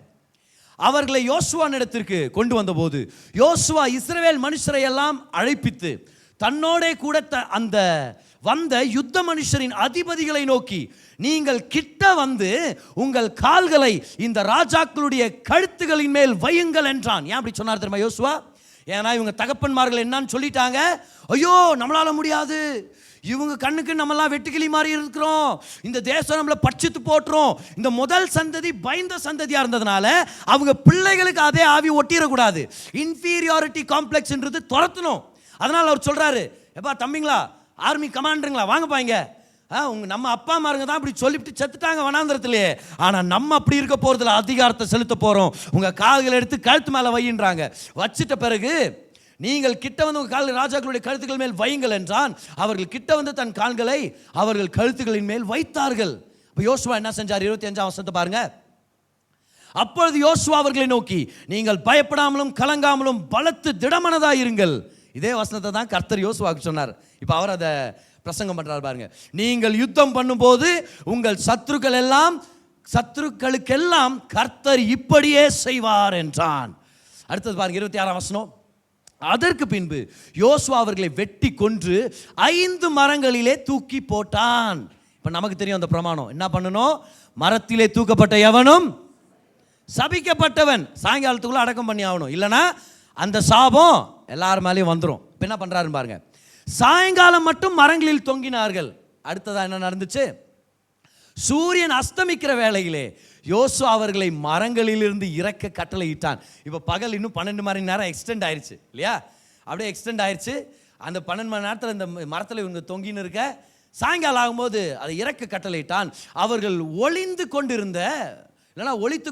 அவர்களை யோசுவா இடத்திற்கு கொண்டு வந்தபோது யோசுவா இஸ்ரவேல் மனுஷரை எல்லாம் அழைப்பித்து தன்னோட கூட அந்த வந்த யுத்த மனுஷரின் அதிபதிகளை நோக்கி, நீங்கள் கிட்ட வந்து உங்கள் கால்களை இந்த ராஜாக்களுடைய கழுத்துகளின் மேல் வையுங்கள் என்றான். ஏன் அப்படி சொன்னார் தெரியுமா யோசுவா? ஏன்னா இவங்க தகப்பன்மார்கள் என்னன்னு சொல்லிட்டாங்க, ஐயோ நம்மளால முடியாது, இவங்க கண்ணுக்கு நம்மளாம் வெட்டுக்கிளி மாதிரி இருக்கிறோம், இந்த தேசம் நம்மளை பட்சித்து போட்டுரும். இந்த முதல் சந்ததி பயந்த சந்ததியாக இருந்ததுனால அவங்க பிள்ளைகளுக்கு அதே ஆவி ஒட்டிடக்கூடாது, இன்ஃபீரியாரிட்டி காம்ப்ளெக்ஸ்ன்றது துரத்தணும். அதனால் அவர் சொல்கிறாரு, எப்பா தம்பிங்களா, ஆர்மி கமாண்டருங்களா, வாங்கப்பா இங்கே, நம்ம அப்பா அம்மாருங்க தான் அப்படி சொல்லிவிட்டு செத்துட்டாங்க வனாந்திரத்திலேயே, ஆனால் நம்ம அப்படி இருக்க போகிறதுல அதிகாரத்தை செலுத்த போகிறோம், உங்கள் கால்களை எடுத்து கழுத்து மேலே வையின்றாங்க. வச்சிட்ட பிறகு நீங்கள் கிட்ட வந்து உங்கள் கால்கள் ராஜாக்களுடைய கழுத்துக்கள் மேல் வையுங்கள் என்றான். அவர்கள் கிட்ட வந்து தன் கால்களை அவர்கள் கழுத்துக்களின் மேல் வைத்தார்கள். இப்போ யோசுவா என்ன செஞ்சார்? 25ஆம் வசனத்தை பாருங்க. அப்பொழுது யோசுவா அவர்களை நோக்கி, நீங்கள் பயப்படாமலும் கலங்காமலும் பலத்து திடமனதாயிருங்கள். இதே வசனத்தை தான் கர்த்தர் யோசுவாவுக்கு சொன்னார். இப்போ அவர் அதை பிரசங்கம் பண்றாரு பாருங்க. நீங்கள் யுத்தம் பண்ணும்போது உங்கள் சத்துருக்களுக்கெல்லாம் கர்த்தர் இப்படியே செய்வார் என்றான். அடுத்தது பாருங்க 26ஆம் வசனம். அதற்கு பின்பு யோசுவா அவர்களை வெட்டி கொன்று 5 மரங்களிலே தூக்கி போட்டான். இப்போ நமக்கு தெரியும் அந்த பிரமாணம் என்ன பண்ணணும், மரத்திலே தூக்கப்பட்ட எவனும் சபிக்கப்பட்டவன், சாயங்காலத்துக்குள்ள அடக்கம் பண்ணி ஆகணும், இல்லைன்னா அந்த சாபம் எல்லார் மேலேயும் வந்துடும். இப்போ என்ன பண்றாருன்னு பாருங்க. சாயங்காலம் மட்டும் மரங்களில் தொங்கினார்கள். அடுத்ததா என்ன நடந்துச்சு? சூரியன் அஸ்தமிக்கிற வேளையிலே யோசுவா அவர்களை மரங்களிலிருந்து இறக்க கட்டளையிட்டான். இப்போ பகல் இன்னும் 12 மணி நேரம் எக்ஸ்டெண்ட் ஆயிடுச்சு இல்லையா? அப்படியே எக்ஸ்டெண்ட் ஆயிடுச்சு. அந்த 12 மணி நேரத்தில் இந்த மரத்தில் இவங்க தொங்கின்னு இருக்க, சாயங்காலம் ஆகும்போது அதை இறக்க கட்டளையிட்டான். அவர்கள் ஒளித்து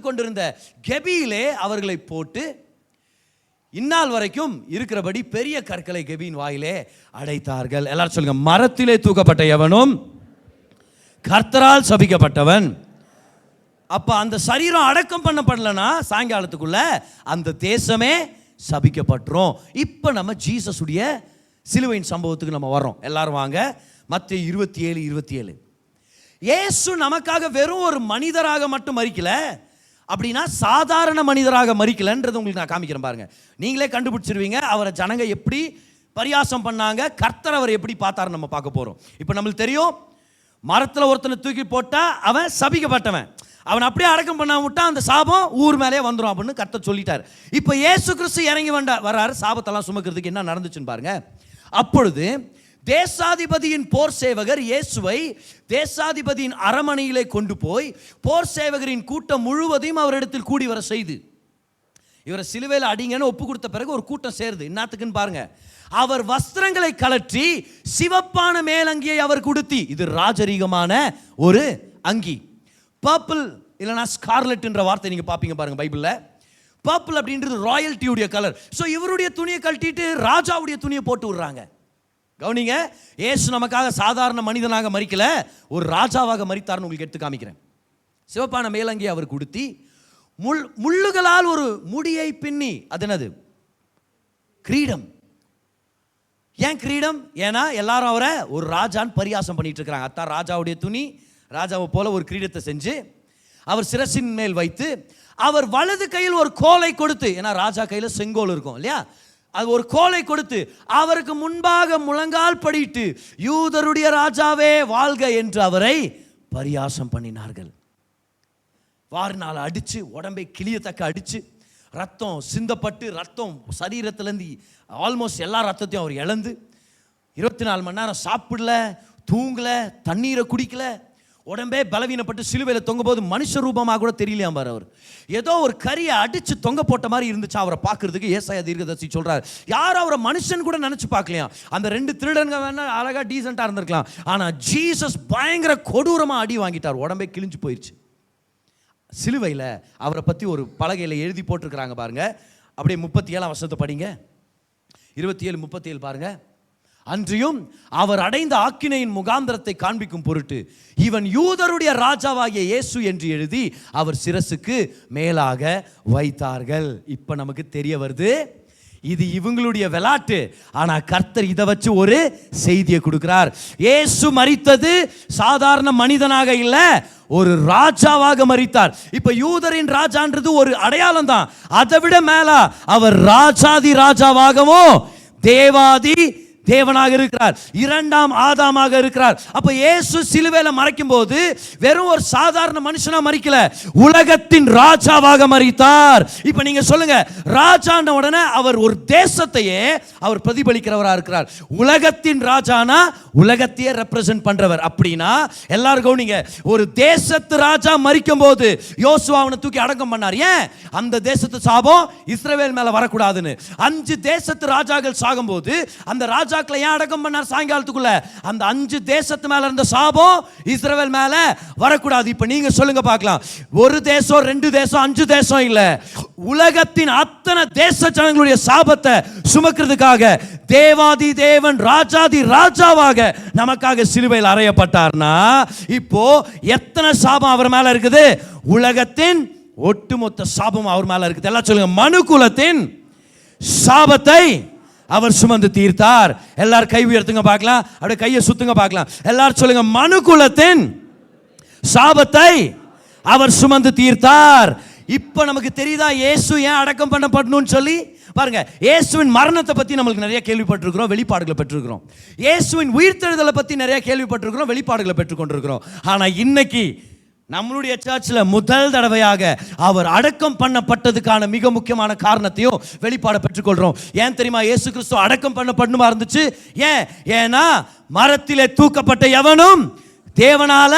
கொண்டிருந்த கெபியிலே அவர்களை போட்டு இந்நாள் வரைக்கும் இருக்கிறபடி பெரிய கற்களை கெபியின் வாயிலே அடைத்தார்கள். எல்லாரும் சொல்லுங்க, மரத்திலே தூக்கப்பட்ட எவனும் கர்த்தரால் சபிக்கப்பட்டவன். அப்ப அந்த சரீரம் அடக்கம் பண்ணப்படலனா சாயங்காலத்துக்குள்ள அந்த தேசமே சபிக்கப்பட்டுரும். இப்ப நம்ம ஜீசஸுடைய சிலுவையின் சம்பவத்துக்கு நம்ம வர்றோம். எல்லாரும் வாங்க, மத்தேயு 27:27. இயேசு நமக்காக வெறும் ஒரு மனிதராக மட்டும் மரிக்கல, அப்படின்னா சாதாரண மனிதராக மரிக்கலன்றது உங்களுக்கு நான் காமிக்கிறேன் பாருங்க. நீங்களே கண்டுபிடிச்சிருவீங்க அவரை ஜனங்க எப்படி பரியாசம் பண்ணாங்க, கர்த்தர் அவர் எப்படி பார்த்தாரு நம்ம பார்க்க போறோம். இப்போ நம்மளுக்கு தெரியும், மரத்தில் ஒருத்தனை தூக்கி போட்டா அவன் சபிக்கப்பட்டவன், அவன் அப்படியே அடக்கம் பண்ண விட்டா அந்த சாபம் ஊர் மேலே வந்துடும் அப்படின்னு கர்த்தர் சொல்லிட்டார். இப்போ இயேசு கிறிஸ்து இறங்கி வர்றாரு சாபத்தெல்லாம் சுமக்கிறதுக்கு. என்ன நடந்துச்சுன்னு பாருங்க. அப்பொழுது தேசாதிபதியின் போர் சேவகர் இயேசுவை தேசாதிபதியின் அரமனையிலே கொண்டு போய் போர் சேவகரின் கூட்டம் முழுவதையும் அவரிடத்தில் கூடி வர செய்து இவரை சிலுவையில் அடிங்கன்னு ஒப்பு கொடுத்த பிறகு ஒரு கூட்டம் சேருது. என்னத்துக்குன்னு பாருங்க. அவர் வஸ்திரங்களை கலற்றி சிவப்பான மேலங்கியை அவர் கொடுத்தி, இது ராஜரீகமான ஒரு அங்கி. பர்பிள் இல்லைனா ஸ்கார்லெட் என்ற வார்த்தை நீங்க பாப்பீங்க பாருங்க பைபிள்ல. பர்பிள் அப்படின்றது ராயல்ட்டியுடைய கலர். ஸோ இவருடைய துணியை கழட்டிட்டு ராஜாவுடைய துணியை போட்டு விடுறாங்க. கவனிங்க, இயேசு நமக்காக சாதாரண மனிதனாக மரிக்கல, ஒரு ராஜாவாக மரித்தார்னு உங்களுக்கு எடுத்து காமிக்கிறேன். சிவப்பான மேலங்கி அவர் கொடுத்தி முள்ளுகளால் ஒரு முடியை பின்னி, அது என்னது? கிரீடம். ஏன் கிரீடம்? ஏன்னா எல்லாரும் அவரை ஒரு ராஜான்னு பரியாசம் பண்ணிட்டு இருக்கிறாங்க. அத்தான் ராஜாவுடைய துணி, ராஜாவை போல ஒரு கிரீடத்தை செஞ்சு அவர் சிரசின் மேல் வைத்து, அவர் வலது கையில் ஒரு கோலை கொடுத்து, ஏன்னா ராஜா கையில் செங்கோல் இருக்கும் இல்லையா, அது ஒரு கோலை கொடுத்து அவருக்கு முன்பாக முழங்கால் படிட்டு யூதருடைய ராஜாவே வாழ்க என்று அவரை பரியாசம் பண்ணினார்கள். வாரினால் அடிச்சு, உடம்பை கிளியத்தக்க அடிச்சு, ரத்தம் சிந்தப்பட்டு, ரத்தம் சரீரத்திலேருந்து ஆல்மோஸ்ட் எல்லா ரத்தத்தையும் அவர் இழந்து 24 மணி நேரம் சாப்பிடல, தூங்கல, தண்ணீரை குடிக்கல, உடம்பே பலவீனப்பட்டு சிலுவையில் தொங்க போது மனுஷ ரூபமாக கூட தெரியலையாம் பாரு. அவர் ஏதோ ஒரு கரியை அடிச்சு தொங்க போட்ட மாதிரி இருந்துச்சு அவரை பார்க்கறதுக்கு. ஏசாயா தீர்க்கதரிசி சொல்றாரு, யாரும் அவரை மனுஷன் கூட நினைச்சு பார்க்கலையா. அந்த 2 திருடங்க வேணா அழகா டீசெண்டா இருந்திருக்கலாம், ஆனா ஜீசஸ் பயங்கர கொடூரமா அடி வாங்கிட்டார், உடம்பே கிழிஞ்சு போயிடுச்சு. சிலுவையில் அவரை பற்றி ஒரு பலகையில் எழுதி போட்டிருக்கிறாங்க பாருங்க. அப்படியே 37 வசனத்தை படிங்க. 27-37 பாருங்க. அன்றியும் அவர் அடைந்த ஆக்கினையின் முகாந்திரத்தை காண்பிக்கும் பொருட்டு இவன் யூதருடைய ராஜாவாகிய இயேசு என்று எழுதி அவர் சிரசுக்கு மேலாக வைத்தார்கள். இப்ப நமக்கு தெரிய வருது, இது இவங்களுடைய விளையாட்டு. ஆனா கர்த்தர் இதை வச்சு ஒரு செய்தியை கொடுக்கிறார். இயேசு மரித்தது சாதாரண மனிதனாக இல்ல, ஒரு ராஜாவாக மரித்தார். இப்ப யூதரின் ராஜான்றது ஒரு அடையாளம் தான். அதை விட மேல அவர் ராஜாதி ராஜாவாகவும் தேவாதி தேவனாக இருக்கிறார், 2ஆம் ஆதாமாக இருக்கிறார். அப்ப இயேசு சிலுவையில மரிக்கும் போது வெறும் ஒரு சாதாரண மனுஷனா மரிக்கல, உலகத்தின் ராஜாவாக மரித்தார். இப்ப நீங்க சொல்லுங்க, ராஜான உடனே அவர் ஒரு தேசத்தையே அவர் பிரதிபலிக்கிறவரா இருக்கிறார். உலகத்தின் ராஜானா உலகத்தையே ரெப்ரசன்ட் பண்றவர். அப்படின்னா எல்லாரும் கவனிங்க, ஒரு தேசத்து ராஜா மரிக்கும் போது யோசுவா அவனை தூக்கி அடக்கம் பண்ணார். ஏன்? அந்த தேசத்து சாபம் இஸ்ரவேல் மேல வரக்கூடாதுன்னு. 5 தேசத்து ராஜாக்கள் சாகும்போது அந்த ராஜாக்களை ஏன் அடக்கம் பண்ணார் சாயங்காலத்துக்குள்ள? அந்த 5 தேசத்து மேல இருந்த சாபம் இஸ்ரவேல் மேல வரக்கூடாது. இப்ப நீங்க சொல்லுங்க பார்க்கலாம், ஒரு தேசம் 2 தேசம் 5 தேசம் இல்ல, உலகத்தின் அத்தனை தேச ஜனங்களுடைய சாபத்தை சுமக்கிறதுக்காக தேவாதி தேவன் ராஜாதி ராஜாவாக நமக்காக சிலுவையில் அறையப்பட்டார்னா இப்போ எத்தனை சாபம் அவர் மேல இருக்குது? உலகத்தின் ஒட்டுமொத்த சாபம் அவர் மேல இருக்குது. எல்லாம் சொல்லுங்க, மனுக்குலத்தின் சாபத்தை அவர் சுமந்து தீர்த்தார். எல்லாரும் கை உயர்த்துங்க பார்க்கலாம், அப்படியே கையை சுத்துங்க பார்க்கலாம். எல்லாரும் சொல்லுங்க, மனுக்குலத்தின் சாபத்தை அவர் சுமந்து தீர்த்தார். இப்ப நமக்கு தெரியுதா இயேசு ஏன் அடக்கம் பண்ணப்படணும்னு சொல்லி? பாருங்க, இயேசுவின் மரணத்தை பத்தி நம்மளுக்கு நிறைய கேள்விப்பட்டிருக்கிறோம், வெளிப்பாடுகளை பெற்றிருக்கிறோம். இயேசுவின் உயிர்த்தெழுதலை பத்தி நிறைய கேள்விப்பட்டிருக்கிறோம், வெளிப்பாடுகளை பெற்றுக்கொண்டிருக்கிறோம். ஆனா இன்னைக்கு நம்மளுடைய சர்ச்சில் முதல் தடவையாக அவர் அடக்கம் பண்ணப்பட்டதுக்கான மிக முக்கியமான காரணத்தையும் வெளிப்பாட பெற்றுக்கொள்றோம். ஏன் தெரியுமா இயேசு கிறிஸ்து அடக்கம் பண்ணப்படணுமா இருந்துச்சு? ஏன்னா மரத்திலே தூக்கப்பட்ட எவனும் தேவனால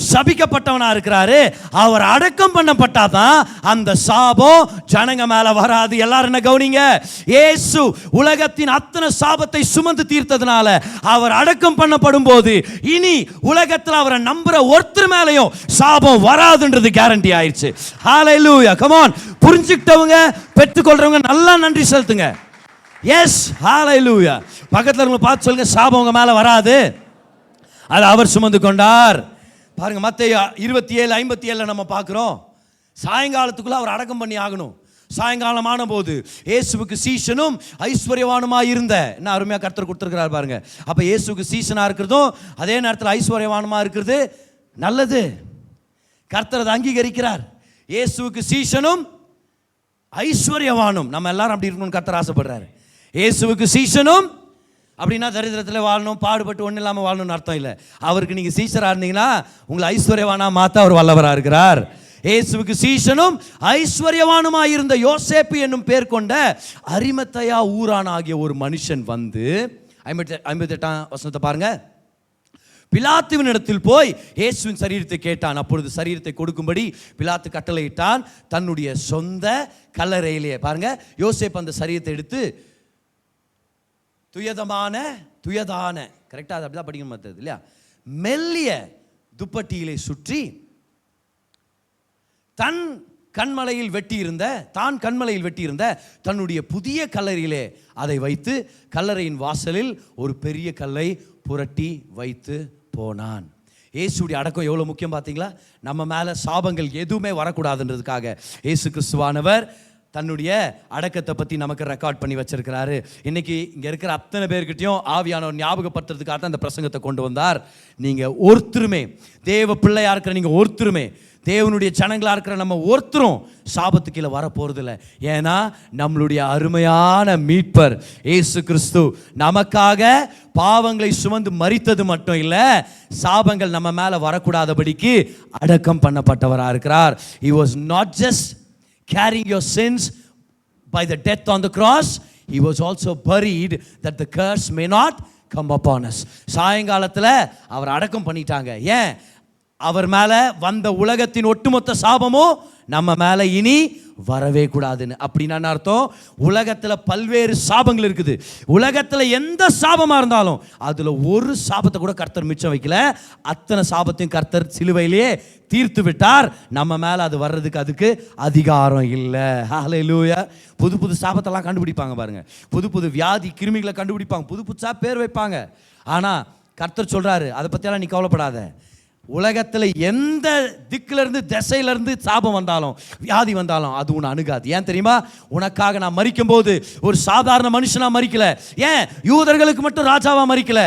சபிக்கப்பட்டவனா இருக்கிறாரு. அவர் அடக்கம் பண்ணப்பட்டாதான் அந்த சாபம் ஜனங்க மேல வராது. எல்லாரும் என்ன கவனிங்க, இயேசு உலகத்தின் அத்தனை சாபத்தை சுமந்து தீர்த்ததுனால அவர் அடக்கம் பண்ணப்படும் போது இனி உலகத்தில் அவரை நம்புற ஒருத்தர் மேலையும் சாபம் வராதுன்றது கேரண்டி ஆயிடுச்சு. ஹalleluya, come on. புரிஞ்சுக்கிட்டவங்க பெற்றுக்கொள்றவங்க நல்லா நன்றி செலுத்துங்க. எஸ், ஹalleluya. பக்கத்துல இருக்கவங்க பார்த்து சொல்லுங்க, சாபம் உங்க மேல வராது, அது அவர் சுமந்து கொண்டார். பாருங்க, மத்தேயு 27:57 நம்ம பார்க்கிறோம். சாயங்காலத்துக்குள்ள அவர் அடக்கம் பண்ணி ஆகணும். சாயங்காலமான போது இயேசுவுக்கு சீஷனும் ஐஸ்வர்யவானுமா இருந்த, என்ன அருமையா கர்த்தர் கொடுத்திருக்கிறார் பாருங்க. அப்ப இயேசுவுக்கு சீஷனா இருக்கிறதும் அதே நேரத்தில் ஐஸ்வர்யவானுமா இருக்கிறது நல்லது. கர்த்தர் அதை அங்கீகரிக்கிறார். இயேசுவுக்கு சீஷனும் ஐஸ்வர்யவானும். நம்ம எல்லாரும் அப்படி இருக்கணும்னு கர்த்தர் ஆசைப்படுறாரு. இயேசுவுக்கு சீஷனும் அப்படின்னா தரித்திரத்தில் வாழணும், பாடுபட்டு ஒன்றும் இல்லாமல் வாழணும்னு அர்த்தம் இல்லை. அவருக்கு நீங்கள் சீஷராக இருந்தீங்கன்னா உங்களை ஐஸ்வர்யவானா மாற்ற அவர் வல்லவராக இருக்கிறார். இயேசுவுக்கு சீஷனும் ஐஸ்வர்யவானுமாய் இருந்த யோசேப்பு என்னும் பேர் கொண்ட அரிமத்தையா ஊரான் ஆகிய ஒரு மனுஷன் வந்து 58ஆம் வசனத்தை பாருங்க. பிலாத்துவின் இடத்தில் போய் இயேசுவின் சரீரத்தை கேட்டான். அப்பொழுது சரீரத்தை கொடுக்கும்படி பிலாத்து கட்டளையிட்டான். தன்னுடைய சொந்த கல்லறையிலேயே பாருங்க, யோசேப்பு அந்த சரீரத்தை எடுத்து துயதான கரெக்டாக அது அப்படிதான் படிக்கணும் மற்றது இல்லையா, மெல்லிய துப்பட்டியிலே சுற்றி தான் கண்மலையில் வெட்டியிருந்த தன்னுடைய புதிய கல்லறையிலே அதை வைத்து கல்லறையின் வாசலில் ஒரு பெரிய கல்லை புரட்டி வைத்து போனான். இயேசுடைய அடக்கம் எவ்வளோ முக்கியம் பார்த்தீங்களா? நம்ம மேலே சாபங்கள் எதுவுமே வரக்கூடாதுன்றதுக்காக இயேசு கிறிஸ்துவானவர் தன்னுடைய அடக்கத்தை பற்றி நமக்கு ரெக்கார்ட் பண்ணி வச்சிருக்கிறாரு. இன்னைக்கு இங்கே இருக்கிற அத்தனை பேர்கிட்டையும் ஆவியானவர் ஞாபகப்படுத்துறதுக்காக தான் இந்த பிரசங்கத்தை கொண்டு வந்தார். நீங்கள் ஒருத்தருமே, தேவ பிள்ளையா இருக்கிற நீங்கள் ஒருத்தருமே, தேவனுடைய ஜனங்களாக இருக்கிற நம்ம ஒருத்தரும் சாபத்து கீழே வரப்போறதில்லை. ஏன்னா நம்மளுடைய அருமையான மீட்பர் இயேசு கிறிஸ்து நமக்காக பாவங்களை சுமந்து மரித்தது மட்டும் இல்லை, சாபங்கள் நம்ம மேலே வரக்கூடாதபடிக்கு அடக்கம் பண்ணப்பட்டவராக இருக்கிறார். He was not just carrying your sins by the death on the cross, he was also buried that the curse may not come upon us. சாயங்காலத்தில் அவர் அடக்கம் பண்ணிட்டாங்க. ஏன்? அவர் மேலே வந்த உலகத்தின் ஒட்டுமொத்த சாபமும் நம்ம மேலே இனி வரவே கூடாதுன்னு. அப்படின்னா அர்த்தம், உலகத்தில் பல்வேறு சாபங்கள் இருக்குது. உலகத்தில் எந்த சாபமாக இருந்தாலும் அதில் ஒரு சாபத்தை கூட கர்த்தர் மிச்சம் வைக்கல. அத்தனை சாபத்தையும் கர்த்தர் சிலுவையிலேயே தீர்த்து விட்டார். நம்ம மேலே அது வர்றதுக்கு அதுக்கு அதிகாரம் இல்லை. ஹல்லேலூயா. புது புது சாபத்தெல்லாம் கண்டுபிடிப்பாங்க பாருங்க, புது புது வியாதி கிருமிகளை கண்டுபிடிப்பாங்க, புது புதுசாக பேர் வைப்பாங்க. ஆனால் கர்த்தர் சொல்கிறாரு, அதை பற்றியெல்லாம் நீ கவலைப்படாத. உலகத்தில் எந்த திக்கிலிருந்து திசையிலிருந்து சாபம் வந்தாலும் வியாதி வந்தாலும் அது உன்னை அணுகாது. ஏன் தெரியுமா? உனக்காக நான் மரிக்கும் போது ஒரு சாதாரண மனுஷனா மரிக்கல. ஏன்? யூதர்களுக்கு மட்டும் ராஜாவா மரிக்கல,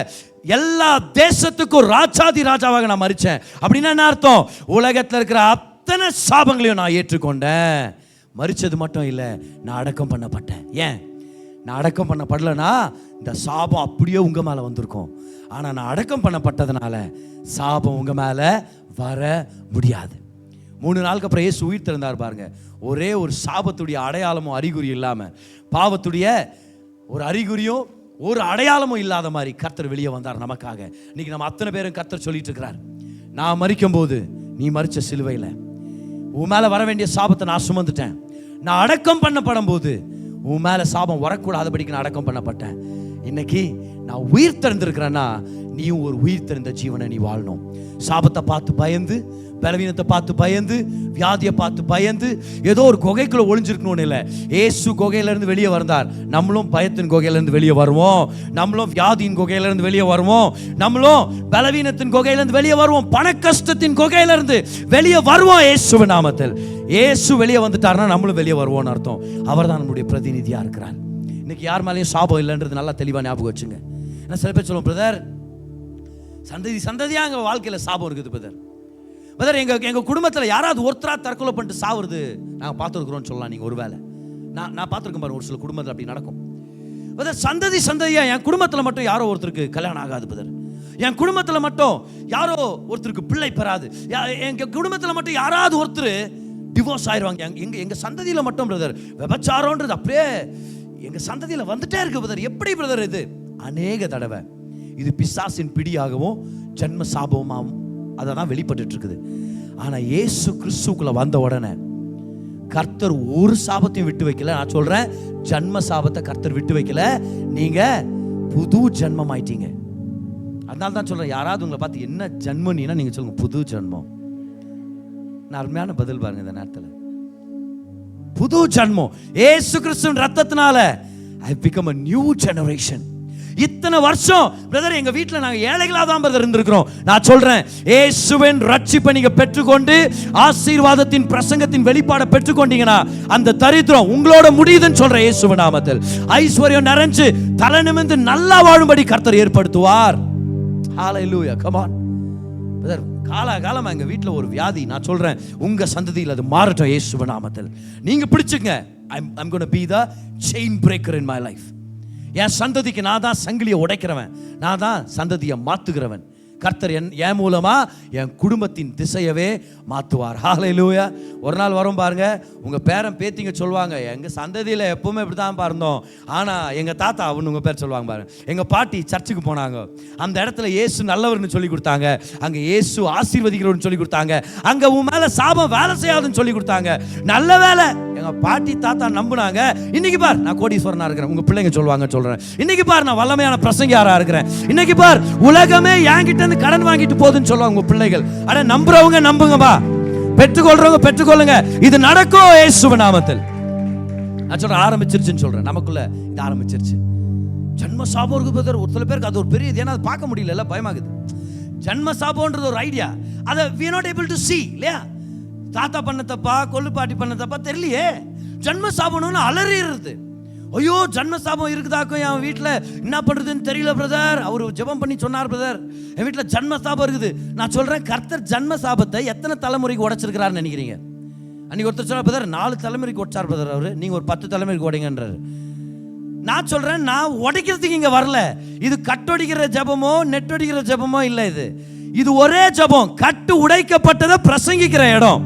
எல்லா தேசத்துக்கும் ராஜாதி ராஜாவாக நான் மரிச்சேன். அப்படின்னா என்ன அர்த்தம்? உலகத்தில் இருக்கிற அத்தனை சாபங்களையும் நான் ஏற்றுக்கொண்டேன். மரிச்சது மட்டும் இல்லை, நான் அடக்கம் பண்ணப்பட்டேன். ஏன்? நான் அடக்கம் பண்ணப்படலைன்னா இந்த சாபம் அப்படியே உங்கள் மேலே வந்திருக்கும். ஆனால் நான் அடக்கம் பண்ணப்பட்டதுனால சாபம் உங்கள் மேலே வர முடியாது. 3 நாளுக்கு அப்புறம் இயேசு உயிர் திறந்தார் பாருங்க. ஒரே ஒரு சாபத்துடைய அடையாளமும் அறிகுறியும் இல்லாமல், பாவத்துடைய ஒரு அறிகுறியும் ஒரு அடையாளமும் இல்லாத மாதிரி கர்த்தர் வெளியே வந்தார் நமக்காக. இன்னைக்கு நம்ம அத்தனை பேரும் கர்த்தர் சொல்லிட்டு இருக்கிறார், நான் மரிக்கும் போது நீ மரிச்ச சிலுவையில் உன் மேலே வர வேண்டிய சாபத்தை நான் சுமந்துட்டேன். நான் அடக்கம் பண்ணப்படும் போது உன் மேலே சாபம் வரக்கூடாதபடிக்கு நான் அடக்கம் பண்ணப்பட்டேன். இன்னைக்கு நான் உயிர் திறந்திருக்கிறேன்னா நீயும் ஒரு உயிர் திறந்த ஜீவனை நீ வாழணும். சாபத்தை பார்த்து பயந்து, பலவீனத்தை பார்த்து பயந்து, வியாதியை பார்த்து பயந்து ஏதோ ஒரு குகைக்குள்ள ஒளிஞ்சிருக்கணும்னு இல்லை. ஏசு குகையிலேருந்து வெளியே வந்தார். நம்மளும் பயத்தின் குகையிலேருந்து வெளியே வருவோம், நம்மளும் வியாதியின் குகையிலேருந்து வெளியே வருவோம், நம்மளும் பலவீனத்தின் குகையிலேருந்து வெளியே வருவோம், பண கஷ்டத்தின் குகையிலேருந்து வெளியே வருவோம். இயேசுவின் நாமத்தில் இயேசு வெளியே வந்துட்டார்னா நம்மளும் வெளியே வருவோம்னு அர்த்தம். அவர் தான் நம்முடைய பிரதிநிதியாக இருக்கிறார். இன்னைக்கு யார் மேலேயும் சாபம் இல்லைன்றது நல்லா தெளிவாக ஞாபகம் வச்சுங்க. ஏன்னா சில பேர் சொல்லுவோம், பிரதர் சந்ததியாக எங்கள் வாழ்க்கையில் சாபம் இருக்குது பிரதர், எங்கள் குடும்பத்தில் யாராவது ஒருத்தராக தற்கொலை பண்ணிட்டு சாவுறது நாங்கள் பார்த்துருக்குறோன்னு சொல்லலாம். நீங்கள் ஒருவேளை நான் பார்த்துருக்கேன் பாருங்க, ஒரு சில குடும்பத்தில் அப்படி நடக்கும். பிரதர் சந்ததியாக என் குடும்பத்தில் மட்டும் யாரோ ஒருத்தருக்கு கல்யாணம் ஆகாது பிரதர், என் குடும்பத்தில் மட்டும் யாரோ ஒருத்தருக்கு பிள்ளை பெறாது, எங்கள் குடும்பத்தில் மட்டும் யாராவது ஒருத்தர் டிவோர்ஸ் ஆயிடுவாங்க, எங்கள் சந்ததியில் மட்டும் பிரதர் விபச்சாரம்ன்றது அப்படியே எங்கள் சந்ததியில் வந்துட்டே இருக்கு பிரதர். எப்படி பிரதர் இது? அநேக தடவை இது பிசாசின் பிடியாகவும் ஜன்ம சாபமாகவும் அதை தான் வெளிப்பட்டு இருக்குது. ஆனால் இயேசு கிறிஸ்துக்குள்ள வந்த உடனே கர்த்தர் ஒரு சாபத்தையும் விட்டு வைக்கல. நான் சொல்றேன், ஜன்ம சாபத்தை கர்த்தர் விட்டு வைக்கல. நீங்க புது ஜன்மம் ஆயிட்டீங்க. அதனால தான் சொல்றேன், யாராவது உங்களை பார்த்து என்ன ஜன்மம்னா நீங்க சொல்லுங்க புது ஜன்மம். நான் அருமையான பதில் பாருங்க இந்த நேரத்தில். புது ஜன்மம் இயேசு கிறிஸ்துவின் ரத்தத்தினால I have become a new generation. இத்தனை வருஷம் பிரதர் எங்க வீட்டில் நாங்கள் ஏழைகளாக தான் பிரதர் இருந்திருக்கிறோம். நான் சொல்றேன், இயேசுவின் ரட்சிப்பை நீங்க பெற்றுக்கொண்டு ஆசீர்வாதத்தின் பிரசங்கத்தின் வெளிப்பாடை பெற்றுக்கொண்டீங்கன்னா அந்த தரித்திரம் உங்களோட முடியுதுன்னு சொல்றேன். இயேசுவின் நாமத்தில் ஐஸ்வர்யம் நிறைஞ்சு தலை நிமிர்ந்து நல்லா வாழும்படி கர்த்தர் ஏற்படுத்துவார். ஹல்லேலூயா. கம் ஆன் பிரதர், காலாகாலமா எங்க வீட்டில் ஒரு வியாதி, நான் சொல்றேன் உங்க சந்ததியில் அது மாறட்டும் இயேசுவின் நாமத்தில். நீங்க பிடிச்சுங்க. I'm going to be the chain breaker in my life. என் சந்ததிக்கு நான் தான் சங்கிலியை உடைக்கிறவன், நான் தான் சந்ததியை மாத்துகிறவன். கர்த்தர் என் மூலமா என் குடும்பத்தின் திசையவே மாற்றுவார். ஹல்லேலூயா. ஒரு நாள் வரும் பாருங்க, உங்க பேரன் பேத்திங்க சொல்லுவாங்க, எங்க சந்ததியில் எப்பவுமே இப்படி தான் இருந்தோம், ஆனா எங்க தாத்தா அவனு உங்க பேர் சொல்லுவாங்க பாருங்க, எங்க பாட்டி சர்ச்சுக்கு போனாங்க, அந்த இடத்துல இயேசு நல்லவர்னு சொல்லி கொடுத்தாங்க, அங்க இயேசு ஆசீர்வதிக்கிறவர்னு சொல்லி கொடுத்தாங்க, அங்க உன் மேல சாபம் வேலை செய்யாதுன்னு சொல்லி கொடுத்தாங்க. நல்ல வேலை எங்க பாட்டி தாத்தா நம்புனாங்க. இன்னைக்கு பார் நான் கோடீஸ்வரனா இருக்கிறேன். உங்க பிள்ளைங்க சொல்லுவாங்க, சொல்றேன், இன்னைக்கு பார் நான் வல்லமையான பிரசங்கியாரா இருக்கிறேன். இன்னைக்கு பார் உலகமே என்கிட்ட கடன் வாங்கிட்டு போகுதுன்னு சொல்லுவாங்க உங்க பிள்ளைகள். அட நம்புறவங்க நம்புங்கப்பா, பெற்றுக்கொள்றவங்க பெற்றுக்கொள்ளுங்க. இது நடக்கும் இயேசுவின் நாமத்தில். நான் சொல்றேன் ஆரம்பிச்சிருச்சுன்னு சொல்றேன். நமக்குள்ள இது ஆரம்பிச்சிருச்சு. ஜன்ம சாபம் இருக்கு பிரதர். ஒரு சில பேருக்கு அது ஒரு பெரிய இது, ஏன்னா அது பார்க்க முடியல, பயமாகுது. ஜன்ம சாபம்ன்றது ஒரு ஐடியா, அதை we are not able to see இல்லையா? தாத்தா பண்ண தப்பா, கொள்ளு பாட்டி பண்ண தப்பா தெரியலையே. ஜன்ம சாபம்னு அலறிடுறது. ஐயோ ஜன்ம சாபம் இருக்குதாக்கும் என் வீட்டில், என்ன பண்ணுறதுன்னு தெரியல பிரதர். அவர் ஜெபம் பண்ணி சொன்னார், பிரதர் என் வீட்டில் ஜன்ம சாபம் இருக்குது. நான் சொல்கிறேன், கர்த்தர் ஜன்ம சாபத்தை எத்தனை தலைமுறைக்கு உடைச்சிருக்கிறாருன்னு நினைக்கிறீங்க? அன்றைக்கி ஒருத்தர் சொன்னார், பிரதர் 4 தலைமுறைக்கு உடைச்சார் பிரதர் அவர், நீங்கள் ஒரு 10 தலைமுறைக்கு உடைங்கன்றார். நான் சொல்கிறேன், நான் உடைக்கிறதுக்கு இங்கே வரல. இது கட்டொடிக்கிற ஜபமோ நெட்டொடிக்கிற ஜபமோ இல்லை. இது ஒரே ஜபம். கட்டு உடைக்கப்பட்டதை பிரசங்கிக்கிற இடம்,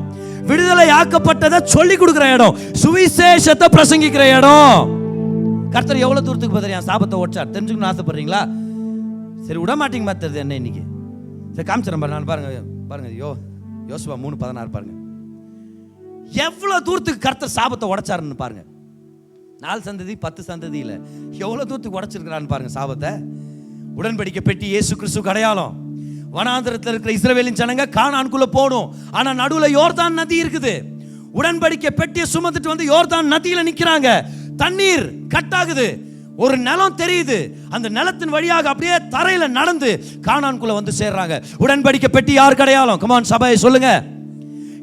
விடுதலை ஆக்கப்பட்டதை சொல்லி கொடுக்குற இடம், சுவிசேஷத்தை பிரசங்கிக்கிற இடம். கர்த்தர் எவ்வளவு தூரத்துக்கு பதில் என் சாபத்தை ஓட்டார் தெரிஞ்சுக்கணும்னு ஆசைப்படுறீங்களா? சரி விட மாட்டீங்க மாத்துறது என்ன இன்னைக்கு? சரி காமிச்சிடறேன் பாருங்க. நான் பாருங்க யோசுவா 3:16 பாருங்க. எவ்வளவு தூரத்துக்கு கர்த்தர் சாபத்தை உடைச்சாருன்னு பாருங்க. 4 சந்ததி 10 சந்ததி இல்ல, எவ்வளவு தூரத்துக்கு உடைச்சிருக்கிறான்னு பாருங்க சாபத்தை. உடன்படிக்கை பெட்டி இயேசு கிறிஸ்துவுக்கு அடையாளம். வனாந்திரத்தில் இருக்கிற இஸ்ரவேலின் ஜனங்க கானானுக்குள்ள போகணும், ஆனா நடுவுல யோர்தான் நதி இருக்குது. உடன்படிக்கை பெட்டியை சுமந்துட்டு வந்து யோர்தான் நதியில நிக்கிறாங்க. தண்ணீர் கட்டாகுது, ஒரு நிலம் தெரியுது, அந்த நிலத்தின் வழியாக அப்படியே தரையில நடந்து கானானுக்குள்ள வந்து சேர்றாங்க. உடன்படிக்கை பெட்டி யாருக்கு அடையாளம்? கமான் சபையை சொல்லுங்க,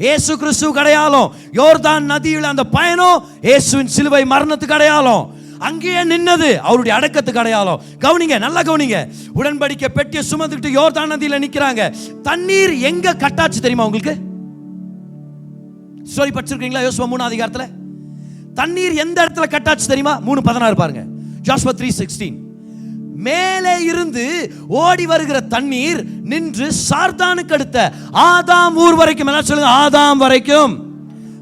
இயேசு கிறிஸ்துவுக்கு அடையாளம். யோர்தான் நதியில் அந்த பயணம் இயேசுவின் சிலுவை மரணத்துக்கு அடையாளம். அங்கேயே நின்னது அவருடைய அடக்கத்துக்கு அடையாளம். கவனிங்க, நல்லா கவனிங்க. உடன்படிக்கை பெட்டியை சுமந்துக்கிட்டு யோர்தான் நதியில நிக்கிறாங்க. தண்ணீர் எங்க கட்டாச்சு தெரியுமா உங்களுக்கு? ஸ்டோரி படிச்சிருக்கீங்களா? யோசுவா 3 அதிகாரத்துல தண்ணீர் எந்த இடத்துல கட்டாச்சு தெரியுமா? 3:16 பாருங்க. ஜோசுவா 3:16. மேலே இருந்து ஓடி வருகிற தண்ணீர் நின்று சார்தானுக்கு அடுத்த ஆதாம் ஊர் வரைக்கும். எல்லாம் சொல்லுங்க, ஆதாம் வரைக்கும்.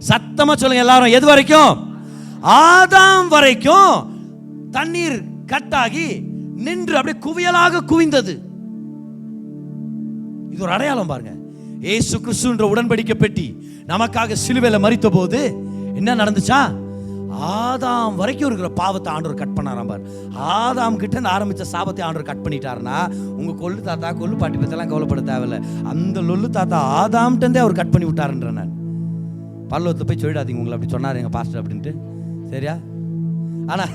சத்தமா சொல்லுங்க எல்லாரும், எது வரைக்கும்? ஆதாம் வரைக்கும் தண்ணீர் கட்டாகி நின்று அப்படியே குவியலாக குவிந்தது. இது ஒரு அடையாளம் பாருங்க. இயேசு கிறிஸ்துன்ற உடன்படிக்கை பெட்டி நமக்காக சிலுவையில மரித்த போது என்ன நடந்துச்சா? ஆதாம் வரைக்கும் இருக்கிற பாவத்தை ஆண்டவர் கட் பண்ணாராம் பாரு. ஆதாம் கிட்ட ஆரம்பிச்ச சாபத்தை ஆண்டவர் கட் பண்ணிட்டாருன்னா உங்க கொள்ளு தாத்தா கொள்ளு பாட்டி பத்தெல்லாம் கவலைப்பட தேவையில்லை. அந்த லொல்லு தாத்தா ஆதாம்கிட்டே அவர் கட் பண்ணி விட்டாருன்ற. நான் பரலோகத்தில் போய் சொல்லிடாதீங்க உங்களை அப்படி சொன்னார் எங்க பாஸ்டர் அப்படின்ட்டு, சரியா? ஆனா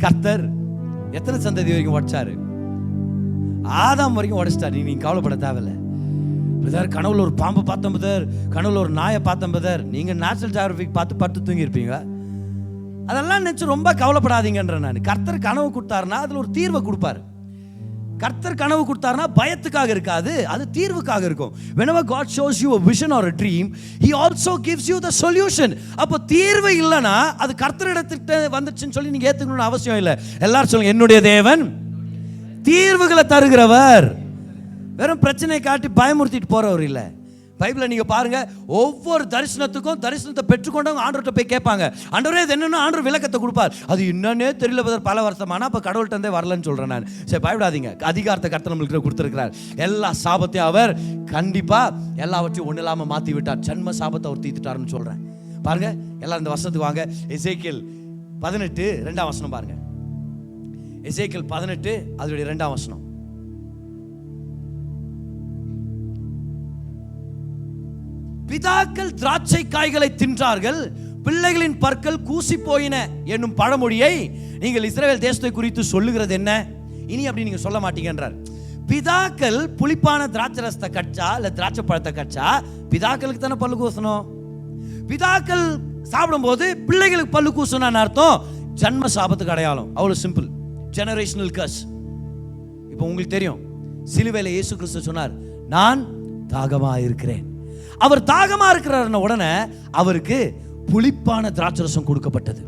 கர்த்தர் எத்தனை சந்ததி வரைக்கும் உடைச்சாரு? ஆதாம் வரைக்கும் உடைச்சிட்டாரு. நீங்க கவலைப்பட தேவையில்லை. பிரதர் கனவுல ஒரு பாம்பை பார்த்தேன் பிரதர், கனவுல ஒரு நாயை பார்த்தேன் பிரதர். நீங்க நேச்சுரல் ஜியோகிராஃபிக் பார்த்து பட்டு தூங்கி இருப்பீங்க. அதெல்லாம் நினைச்சு ரொம்ப கவலைப்படாதீங்கன்ற. நான் கர்த்தர் கனவு கொடுத்தாருன்னா அதுல ஒரு தீர்வை கொடுப்பாரு. கர்த்தர் கனவு கொடுத்தாருன்னா பயத்துக்காக இருக்காது, அது தீர்வுக்காக இருக்கும். whenever God shows you a vision or a dream, he also gives you the solution. அப்போ தீர்வு இல்லைன்னா அது கர்த்தரிடத்திட்ட வந்துச்சுன்னு சொல்லி நீங்க ஏத்துக்கணும்னு அவசியம் இல்லை. எல்லாரும் சொல்லுங்க, என்னுடைய தேவன் தீர்வுகளை தருகிறவர், வெறும் பிரச்சனை காட்டி பயமுறுத்திட்டு போறவர் இல்லை. பைபிளை நீங்க பாருங்க, ஒவ்வொரு தரிசனத்துக்கும் தரிசனத்தை பெற்றுக்கொண்டவங்க ஆண்டவர்கிட்ட போய் கேட்பாங்க, ஆண்டவரே இது என்னன்னு ஆண்டவர் விளக்கத்தை கொடுப்பார். அது என்னன்னே தெரியல பல வருஷமானா அப்ப கடவுள்கிட்ட இருந்தே வரலன்னு சொல்றேன் நான். சரி பயப்படாதீங்க, அதிகாரத்தை கர்த்தர் நம்மளுக்கு கொடுத்திருக்கிறார். எல்லா சாபத்தையும் அவர் கண்டிப்பா எல்லாவற்றையும் ஒண்ணு இல்லாம மாத்தி விட்டார். ஜன்ம சாபத்தை அவர் தீர்த்துட்டாருன்னு சொல்றேன். பாருங்க எல்லாம் இந்த வசனத்துக்கு வாங்க. எசேக்கியேல் 18 2ஆம் வசனம் பாருங்க. எசேக்கியேல் 18 அதோட 2ஆம் வசனம். பிதாக்கள் திராட்சை காய்களை தின்றார்கள், பிள்ளைகளின் பற்கள் கூசி போயின என்னும் பழமொழியை நீங்கள் இஸ்ரவேல் தேசத்தை குறித்து சொல்லுகிறது என்ன? இனி அப்படி நீங்க சொல்ல மாட்டீங்கன்றார். பிதாக்கள் புளிப்பான திராட்சை ரசத்தை கட்சா இல்ல திராட்சை பழத்தை கட்சா பிதாக்களுக்கு தானே பல்லு கூசணும். பிதாக்கள் சாப்பிடும் போது பிள்ளைகளுக்கு பல்லு கூசணும்னு அர்த்தம். ஜன்ம சாபத்துக்கு அடையாளம். அவ்வளவு சிம்பிள். ஜெனரேஷனல் கர்ஸ். இப்போ உங்களுக்கு தெரியும், சிலுவையில இயேசு கிறிஸ்து சொன்னார், நான் தாகமா இருக்கிறேன். அவர் தாகமா இருக்கிறாருன்ன உடனே அவருக்கு புளிப்பான திராட்சரசம் கொடுக்கப்பட்டது.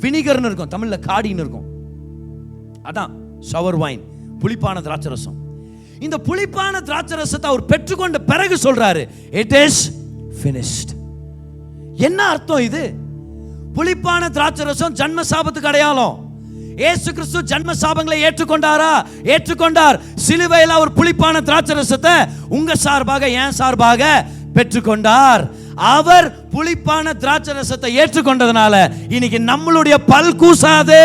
வினிகர்னு இருக்கும், தமிழ்ல காடின்னு இருக்கும், அதான் சவர் வைன், புளிப்பான திராட்சரசம். இந்த புளிப்பான திராட்சரசத்தை அவர் பெற்றுக்கொண்ட பிறகு சொல்றாரு, இட் இஸ் finished. என்ன அர்த்தம் இது? புளிப்பான திராட்சரசம் ஜன்ம சாபத்துக்கு அடையாளம். இயேசு கிறிஸ்து ஜன்ம சாபங்களை ஏற்றுக்கொண்டாரா? ஏற்றுக்கொண்டார். சிலுவையில் அவர் புளிப்பான திராட்சரசத்தை உங்க சார்பாக, என் சார்பாக பெற்றுக்கொண்டார். அவர் புளிப்பான திராட்சரசத்தை ஏற்றுக்கொண்டதனால இன்னைக்கு நம்மளுடைய பல் கூசாது.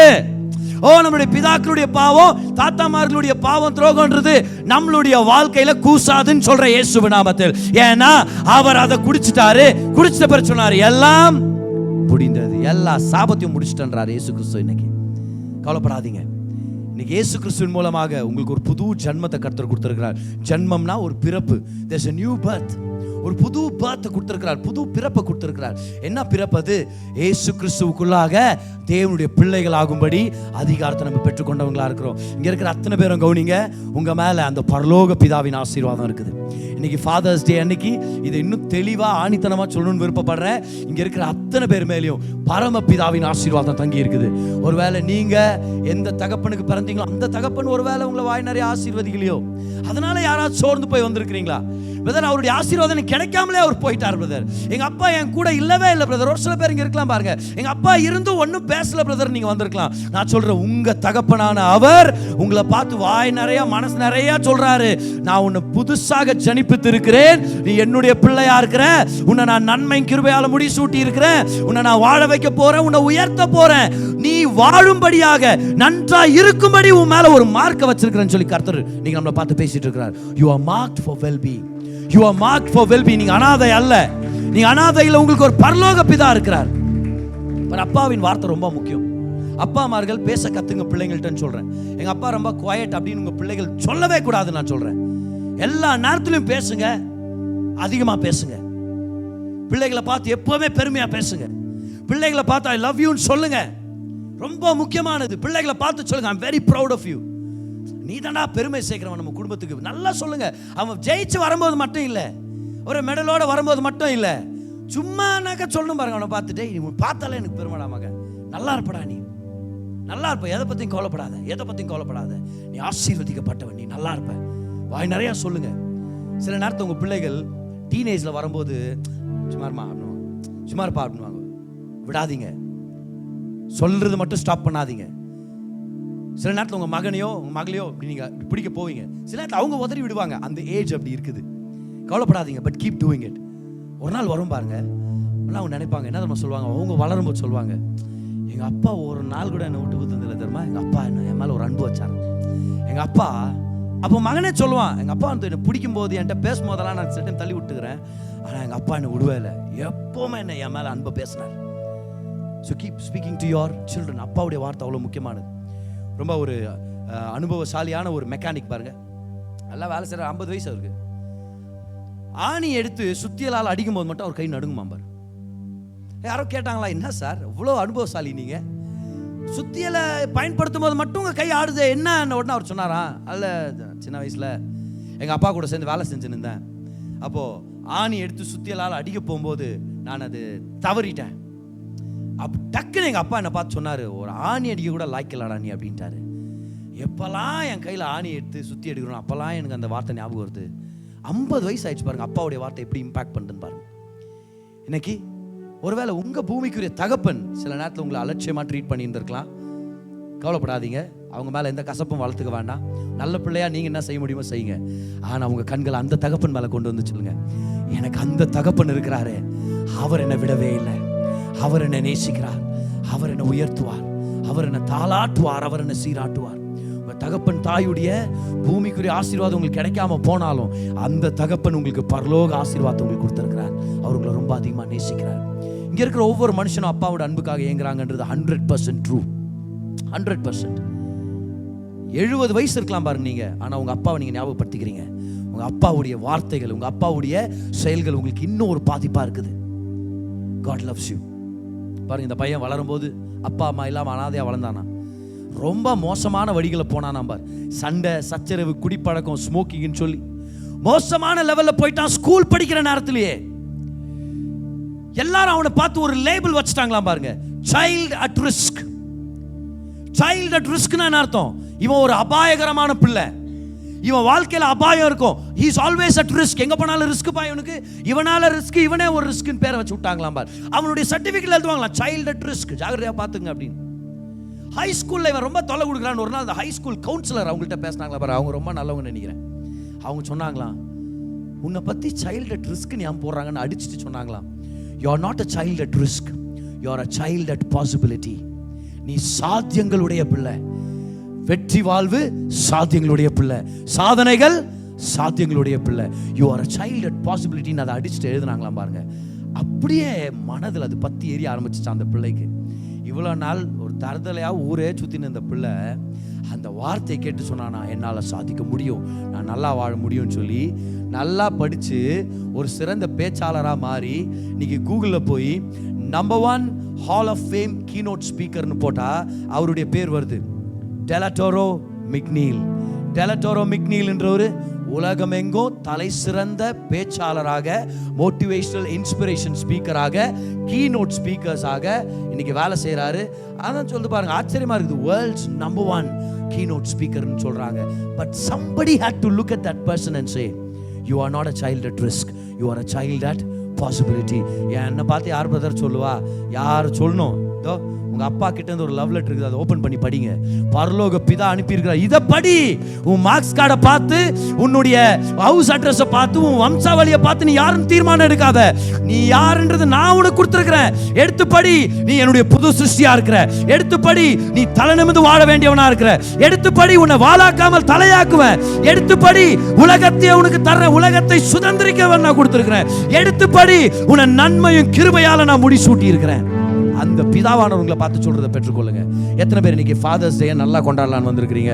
நம்மளுடைய பிதாக்களுடைய பாவம், தாத்தாமார்களுடைய பாவம், துரோகம்ன்றது நம்மளுடைய வாழ்க்கையில கூசாதுன்னு சொல்ற இயேசுவின் நாமத்தில். ஏன்னா அவர் அதை குடிச்சிட்டாரு. குடிச்சிட்ட பிறகு சொன்னாரு, எல்லாம் முடிந்தது, எல்லா சாபத்தையும் முடிச்சிட்டன்றார் இயேசு கிறிஸ்து. இன்னைக்கு கவலைப்படாதீங்க. இன்னைக்கு இயேசு கிறிஸ்துவின் மூலமாக உங்களுக்கு ஒரு புது ஜன்மத்தை கர்த்தர் கொடுத்திருக்கிறார். ஜன்மம்னா ஒரு பிறப்பு. There's a new birth. ஒரு புது பர்த் கொடுத்திருக்கிறார், புது பிறப்பை கொடுத்திருக்கிறார். என்ன பிறப்பது? இயேசு கிறிஸ்துவுக்குள்ளாக தேவனுடைய பிள்ளைகள் ஆகும்படி அதிகாரத்தை நம்ம பெற்றுக்கொண்டவங்களா இருக்கிறோம். இங்க இருக்கிற அத்தனை பேரும் கவனிங்க, உங்க மேல அந்த பரலோக பிதாவின் ஆசீர்வாதம் இருக்குது. இன்னைக்கு ஃபாதர்ஸ் டே அன்னைக்கு இதை இன்னும் தெளிவா ஆணித்தனமா சொல்லணும்னு விருப்பப்படுறேன். இங்க இருக்கிற அத்தனை பேர் மேலேயும் பரம பிதாவின் ஆசீர்வாதம் தங்கி இருக்குது. ஒருவேளை நீங்க எந்த தகப்பனுக்கு பிறந்தீங்களோ அந்த தகப்பன் ஒருவேளை உங்களை வாய் நிறைய ஆசீர்வதிக்கலையோ, அதனால யாராவது சோர்ந்து போய் வந்திருக்கிறீங்களா? பிரதர், அவருடைய ஆசீர்வாதம் கிடைக்காமலே அவர் போயிட்டார் பிரதர். எங்க அப்பா என் கூட இல்லவே இல்லை பிரதர். ஒரு சில பேர் இங்க இருக்கலாம் பாருங்க, எங்க அப்பா இருந்தும் ஒன்னும் பேசல பிரதர், நீங்க வந்திருக்கலாம். நான் சொல்றேன், உங்க தகப்பனான அவர் உங்களை பார்த்து வாய் நிறைய மனசு நிறைய சொல்றாரு, நான் உன்னை புதுசாக ஜனிப்பித்து இருக்கிறேன், நீ என்னுடைய பிள்ளையா இருக்கிற, உன்னை நான் நன்மை கிருபையால முடிசூட்டி இருக்கிறேன், உன்னை நான் வாழ வைக்க போறேன், உன்னை உயர்த்த போறேன், நீ வாழும்படியாக நன்றா இருக்கும்படி உன் மேல ஒரு மார்க்க வச்சிருக்கிறேன்னு சொல்லி கர்த்தர் நீங்க நம்மளை பார்த்து பேசிட்டு இருக்கிறார். You are marked for well-being. You are marked for well-being. நீங்க அனாதை அல்ல. நீங்க அனாதை இல்ல, உங்களுக்கு ஒரு பரலோக பிதா இருக்கிறார். அப்பாவின் வார்த்தை ரொம்ப முக்கியம். அப்பாமார்கள் பேச கத்துங்க பிள்ளைங்கள்ட்ட சொல்றேன். எங்க அப்பா ரொம்ப குவைட் அப்படின்னு உங்க பிள்ளைகள் சொல்லவே கூடாது நான் சொல்றேன். எல்லா நேரத்திலும் பேசுங்க, அதிகமா பேசுங்க. பிள்ளைகளை பார்த்து எப்பவுமே பெருமையா பேசுங்க. பிள்ளைகளை பார்த்து ஐ லவ் யூன்னு சொல்லுங்க. ரொம்ப முக்கியமானது. பிள்ளைகளை பார்த்து சொல்லுங்க, I am very proud of you. நீ தாண்டா பெருமை சேர்க்கிறவன் நம்ம குடும்பத்துக்கு. நல்லா சொல்லுங்க. அவன் ஜெயிச்சு வரும்போது மட்டும் இல்லை, ஒரு மெடலோட வரும்போது மட்டும் இல்லை, சும்மானாக்க சொல்லணும் பாருங்க. அவனை பார்த்துட்டு, நீ பார்த்தாலே எனக்கு பெருமைடா மகன், நல்லா இருப்படா, நீ நல்லா இருப்ப, எதை பற்றியும் கவலைப்படாத, எதை பற்றியும் கவலைப்படாத, நீ ஆசீர்வதிக்கப்பட்டவன், நீ நல்லா இருப்ப. வாய் நிறையா சொல்லுங்க. சில நேரத்தில் உங்கள் பிள்ளைகள் டீனேஜில் வரும்போது சும்மாருமா அப்படின்வாங்க, சும்மா இருப்பா அப்படின்வாங்க. விடாதீங்க, சொல்றது மட்டும் ஸ்டாப் பண்ணாதீங்க. சில நேரத்தில் உங்கள் மகனையோ உங்கள் மகளையோ இப்படி நீங்கள் பிடிக்க போவீங்க, சில நேரத்தில் அவங்க உதறி விடுவாங்க. அந்த ஏஜ் அப்படி இருக்குது. கவலைப்படாதீங்க, பட் கீப் டூயிங் இட். ஒரு நாள் வரும் பாருங்க, அவங்க நினைப்பாங்க, என்ன தெரியுமா சொல்லுவாங்க, அவங்க வளரும்போது சொல்லுவாங்க, எங்கள் அப்பா ஒரு நாள் கூட என்னை விட்டு கொடுத்ததில்லை தெரியுமா, எங்கள் அப்பா என்ன என் மேலே ஒரு அன்பு வச்சாங்க. எங்கள் அப்பா அப்போ மகனே சொல்லுவான், எங்கள் அப்பா வந்து என்னை பிடிக்கும் போது என்கிட்ட பேசும்போதெல்லாம் நான் சில டைம் தள்ளி விட்டுக்கிறேன், ஆனால் எங்கள் அப்பா என்னை விடுவே இல்லை, எப்போவுமே என்னை என் மேலே அன்பை பேசினார். So keep speaking to your children. அப்பாவுடைய வார்த்தை அவ்வளோ முக்கியமானது. ரொம்ப ஒரு அனுபவசாலியான ஒரு மெக்கானிக் பாருங்க, நல்லா வேலை செய்கிற, 50 வயசு அவருக்கு. ஆணி எடுத்து சுத்தியலால் அடிக்கும் போது மட்டும் அவர் கை நடுங்குமா பாரு. யாரோ கேட்டாங்களா, என்ன சார் இவ்வளோ அனுபவசாலி நீங்க, சுத்தியலை பயன்படுத்தும் போது மட்டும் உங்க கை ஆடுது என்ன? உடனே அவர் சொன்னாரா, அல்ல சின்ன வயசுல எங்க அப்பா கூட சேர்ந்து வேலை செஞ்சுன்னு இருந்தேன். அப்போ ஆணி எடுத்து சுத்தியலால் அடிக்க போகும்போது நான் அது தவறிட்டேன். அப்போ டக்குன்னு எங்கள் அப்பா என்னை பார்த்து சொன்னார், ஒரு ஆணி அடிக்க கூட லாய்க்கலாடா நீ அப்படின்ட்டாரு. எப்போல்லாம் என் கையில் ஆணி எடுத்து சுற்றி எடுக்கணும் அப்போல்லாம் எனக்கு அந்த வார்த்தை ஞாபகம் வருது. 50 வயசு ஆயிடுச்சு பாருங்க, அப்பாவுடைய வார்த்தை எப்படி இம்பாக்ட் பண்ணுதுன்னு பாருங்க. இன்னைக்கு ஒருவேளை உங்கள் பூமிக்குரிய தகப்பன் சில நேரத்தில் உங்களை அலட்சியமாக ட்ரீட் பண்ணியிருந்திருக்கலாம். கவலைப்படாதீங்க, அவங்க மேலே எந்த கசப்பும் வளர்த்துக்க வேண்டாம். நல்ல பிள்ளையா நீங்கள் என்ன செய்ய முடியுமோ செய்யுங்க. ஆனால் உங்கள் கண்களை அந்த தகப்பன் மேலே கொண்டு வந்து சொல்லுங்க, எனக்கு அந்த தகப்பன் இருக்கிறாரு, அவர் என்னை விடவே இல்லை, அவர் என்னை நேசிக்கிறார், அவர் என்னை உயர்த்துவார், அவர் என்னை தாளாட்டுவார், அவர் என்னை சீராட்டுவார். உங்கள் தகப்பன் தாயுடைய பூமிக்குரிய ஆசீர்வாதம் உங்களுக்கு கிடைக்காம போனாலும் அந்த தகப்பன் உங்களுக்கு பரலோக ஆசீர்வாதம் உங்களுக்கு கொடுத்துருக்கிறார். அவர் உங்களை ரொம்ப அதிகமாக நேசிக்கிறார். இங்கே இருக்கிற ஒவ்வொரு மனுஷனும் அப்பாவோட அன்புக்காக ஏங்குறாங்கன்றது 100% ட்ரூ. 100%. 70 வயசு இருக்கலாம் பாருங்க நீங்க, ஆனால் உங்கள் அப்பாவை நீங்கள் ஞாபகப்படுத்திக்கிறீங்க. உங்கள் அப்பாவுடைய வார்த்தைகள், உங்கள் அப்பாவுடைய செயல்கள் உங்களுக்கு இன்னும் ஒரு பாதிப்பாக இருக்குது. God loves you. பாருங்க, இந்த பையன் வளரும்போது அப்பா அம்மா இல்லாமல் அனாதையாக வளர்ந்தானா, ரொம்ப மோசமான வழிகளை போனானா பார். சண்டை, சச்சரவு, குடிப்பழக்கம், ஸ்மோக்கிங்னு சொல்லி மோசமான லெவல்ல போயிட்டான். ஸ்கூல் படிக்கிற நேரத்திலேயே எல்லாரும் அவனை பார்த்து ஒரு லேபிள் வச்சுட்டாங்களாம் பாருங்க, child at risk. Child at ரிஸ்க்னா என்ன அர்த்தம்? இவன் ஒரு அபாயகரமான பிள்ளை, இவன் வாழ்க்கையில அபாயம் இருக்கும். he is always at risk. எங்க போனாலும் ரிஸ்க் பா இவனுக்கு, இவனால ரிஸ்க், இவனே ஒரு ரிஸ்க்னு பேரை வச்சு விட்டாங்களாம் பாரு. அவனுடைய சர்டிபிகேட்ல எழுதுவாங்களாம் சைல்ட் அட் ரிஸ்க், ஜாகிரதையா பாத்துங்க அப்படின்னு. ஹை ஸ்கூல்ல இவன் ரொம்ப தொலை கொடுக்குறான்னு ஒரு நாள் அந்த ஹை ஸ்கூல் கவுன்சிலர் அவங்கள்ட்ட பேசினாங்களா பாரு, அவங்க ரொம்ப நல்லவங்க நினைக்கிறேன். அவங்க சொன்னாங்களாம், உன்னை பத்தி சைல்ட் அட் ரிஸ்க் ஞாபகம் போடுறாங்கன்னு அடிச்சுட்டு சொன்னாங்களாம், you are not a child at risk, you are a child at possibility. நீ சாத்தியங்களுடைய பிள்ளை. வெற்றி வாழ்வு சாத்தியங்களுடைய பிள்ளை, சாதனைகள் சாத்தியங்களுடைய பிள்ளை. you are a child at possibility. அதை அடிச்சுட்டு எழுதுனாங்களாம் பாருங்க. அப்படியே மனதில் அது பத்தி ஏறி ஆரம்பிச்சிச்சான் அந்த பிள்ளைக்கு. இவ்வளோ நாள் ஒரு தரதலையா ஊரே சுத்தின இந்த பிள்ளை அந்த வார்த்தையை கேட்டு சொன்னானா, என்னால் சாதிக்க முடியும், நான் நல்லா வாழ முடியும்னு சொல்லி நல்லா படித்து ஒரு சிறந்த பேச்சாளராக மாறி இன்னைக்கு கூகுளில் போய் number 1 hall of fame keynote ஸ்பீக்கர்னு போட்டால் அவருடைய பேர் வருது, டெலடோரோ மிக்னீல். டெலடோரோ மிக்னீல் என்றவர் உலகமெங்கும் தலை சிறந்த பேச்சாளராக, மோட்டிவேஷனல் இன்ஸ்பிரேஷன் ஸ்பீக்கராக, கீனோட் ஸ்பீக்கர்ஸாக இன்னைக்கு வேலை செய்கிறாரு. அதான் சொல்லிட்டு பாருங்க, ஆச்சரியமா இருக்குது. வேர்ல்ட்ஸ் நம்பர் 1 keynote speaker ன்னு சொல்றாங்க. But somebody had to look at that person and say, you are not a child at risk, you are a child at possibility. என்ன பார்த்து யார் பிரதர் சொல்லுவா? யார் சொல்லணும்? இதோ உங்க அப்பா கிட்ட இருந்து ஒரு லவ் லெட்டர் இருக்குது, அதை ஓபன் பண்ணி படிங்க. பரலோக பிதா அனுப்பி இருக்கிறார், இதை படி. உன் மார்க்ஸ் கார்டை பார்த்து, உன்னுடைய ஹவுஸ் அட்ரஸை பார்த்து, உன் வம்சாவளியை பார்த்து நீ யாரும் தீர்மானம் எடுக்காத. நீ யாருன்றது நான் உனக்கு கொடுத்துருக்கிறேன், எடுத்து படி. நீ என்னுடைய புது சிருஷ்டியா இருக்கிற, எடுத்து படி. நீ தலை நிமிர்ந்து வாழ வேண்டியவனா இருக்கிற, எடுத்து படி. உன்னை வாளாக்காமல் தலையாக்குவேன், எடுத்து படி. உலகத்தை உனக்கு தர்ற, உலகத்தை சுதந்திரிக்க நான் கொடுத்துருக்கிறேன், எடுத்து படி. உன்னை நன்மையும் கிருபையால நான் முடிசூட்டி இருக்கிறேன். அந்த பிதாவானவர்களை பார்த்து சொல்றதை பெற்றுக்கொள்ளுங்க. எத்தனை பேர் இன்னைக்கு ஃபாதர்ஸ் டே நல்லா கொண்டாடலான்னு வந்திருக்கிறீங்க?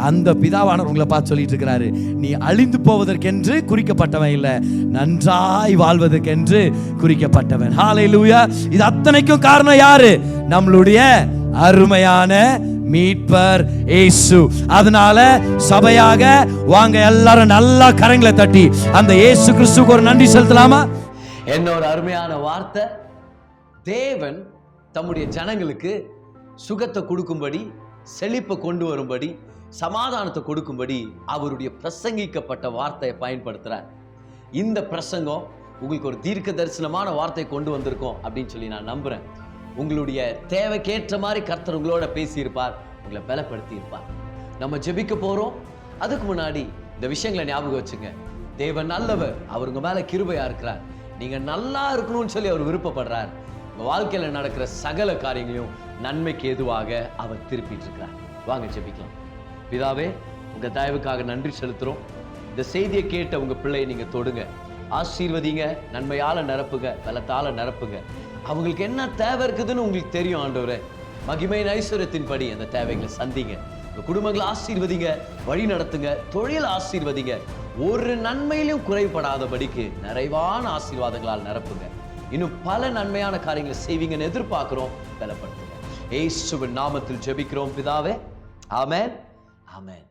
அந்த பிதாவானவர்களை பார்த்து சொல்லிட்டு இருக்கிறாரு, நீ அழிந்து போவதற்கென்று குறிக்கப்பட்டவன் இல்லை, நன்றாய் வாழ்வதற்கென்று குறிக்கப்பட்டவன். ஹல்லேலூயா. இது அத்தனைக்கும் காரணம் யாரு? நம்மளுடைய அருமையான மீட்பர் இயேசு. அதனால சபையாக வாங்க, எல்லாரும் நல்லா கரங்களை தட்டி அந்த இயேசு கிறிஸ்துவுக்கு ஒரு நன்றி செலுத்தலாமா? என்னோட அருமையான வார்த்தை, தேவன் தம்முடைய ஜனங்களுக்கு சுகத்தை கொடுக்கும்படி, செழிப்பை கொண்டு வரும்படி, சமாதானத்தை கொடுக்கும்படி அவருடைய பிரசங்கிக்கப்பட்ட வார்த்தையை பயன்படுத்துறார். இந்த பிரசங்கம் உங்களுக்கு ஒரு தீர்க்க தரிசனமான வார்த்தை கொண்டு வந்திருக்கோம் அப்படின்னு சொல்லி நான் நம்புறேன். உங்களுடைய தேவைக்கேற்ற மாதிரி கர்த்தர் உங்களோட பேசியிருப்பார், உங்களை பலப்படுத்தி இருப்பார். நம்ம ஜெபிக்க போறோம். அதுக்கு முன்னாடி இந்த விஷயங்களை ஞாபகம் வச்சுங்க. தேவன் நல்லவர், அவர் உங்க மேல கிருபையா இருக்கிறார். நீங்க நல்லா இருக்கணும்னு சொல்லி அவர் விருப்பப்படுறார். உங்க வாழ்க்கையில நடக்கிற சகல காரியங்களையும் நன்மைக்கு எதுவாக அவர் திருப்பிட்டு இருக்கிறார். வாங்க ஜெபிக்கலாம். பிதாவே, உங்க தயவுக்காக நன்றி செலுத்துறோம். இந்த செய்தியை கேட்ட உங்க பிள்ளையை நீங்க தொடுங்க, ஆசீர்வதிங்க, நன்மையால நிரப்புங்க, பலத்தால நிரப்புங்க. அவங்களுக்கு என்ன தேவை இருக்குதுன்னு உங்களுக்கு தெரியும் ஆண்டவரே. மகிமையின் ஐஸ்வர்யத்தின்படி அந்த தேவைகளை சந்திங்க. உங்க குடும்பங்களை ஆசீர்வதிங்க, வழி நடத்துங்க, தொழில் ஆசீர்வதிங்க. ஒரு நன்மையிலும் குறைபடாதபடிக்கு நிறைவான ஆசீர்வாதங்களால் நிரப்புங்க. இன்னும் பல நன்மையான காரியங்களை செய்வீங்கன்னு எதிர்பார்க்கிறோம். பலப்படுத்துங்க. இயேசுவின் நாமத்தில் ஜெபிக்கிறோம் பிதாவே. ஆமென், ஆமென்.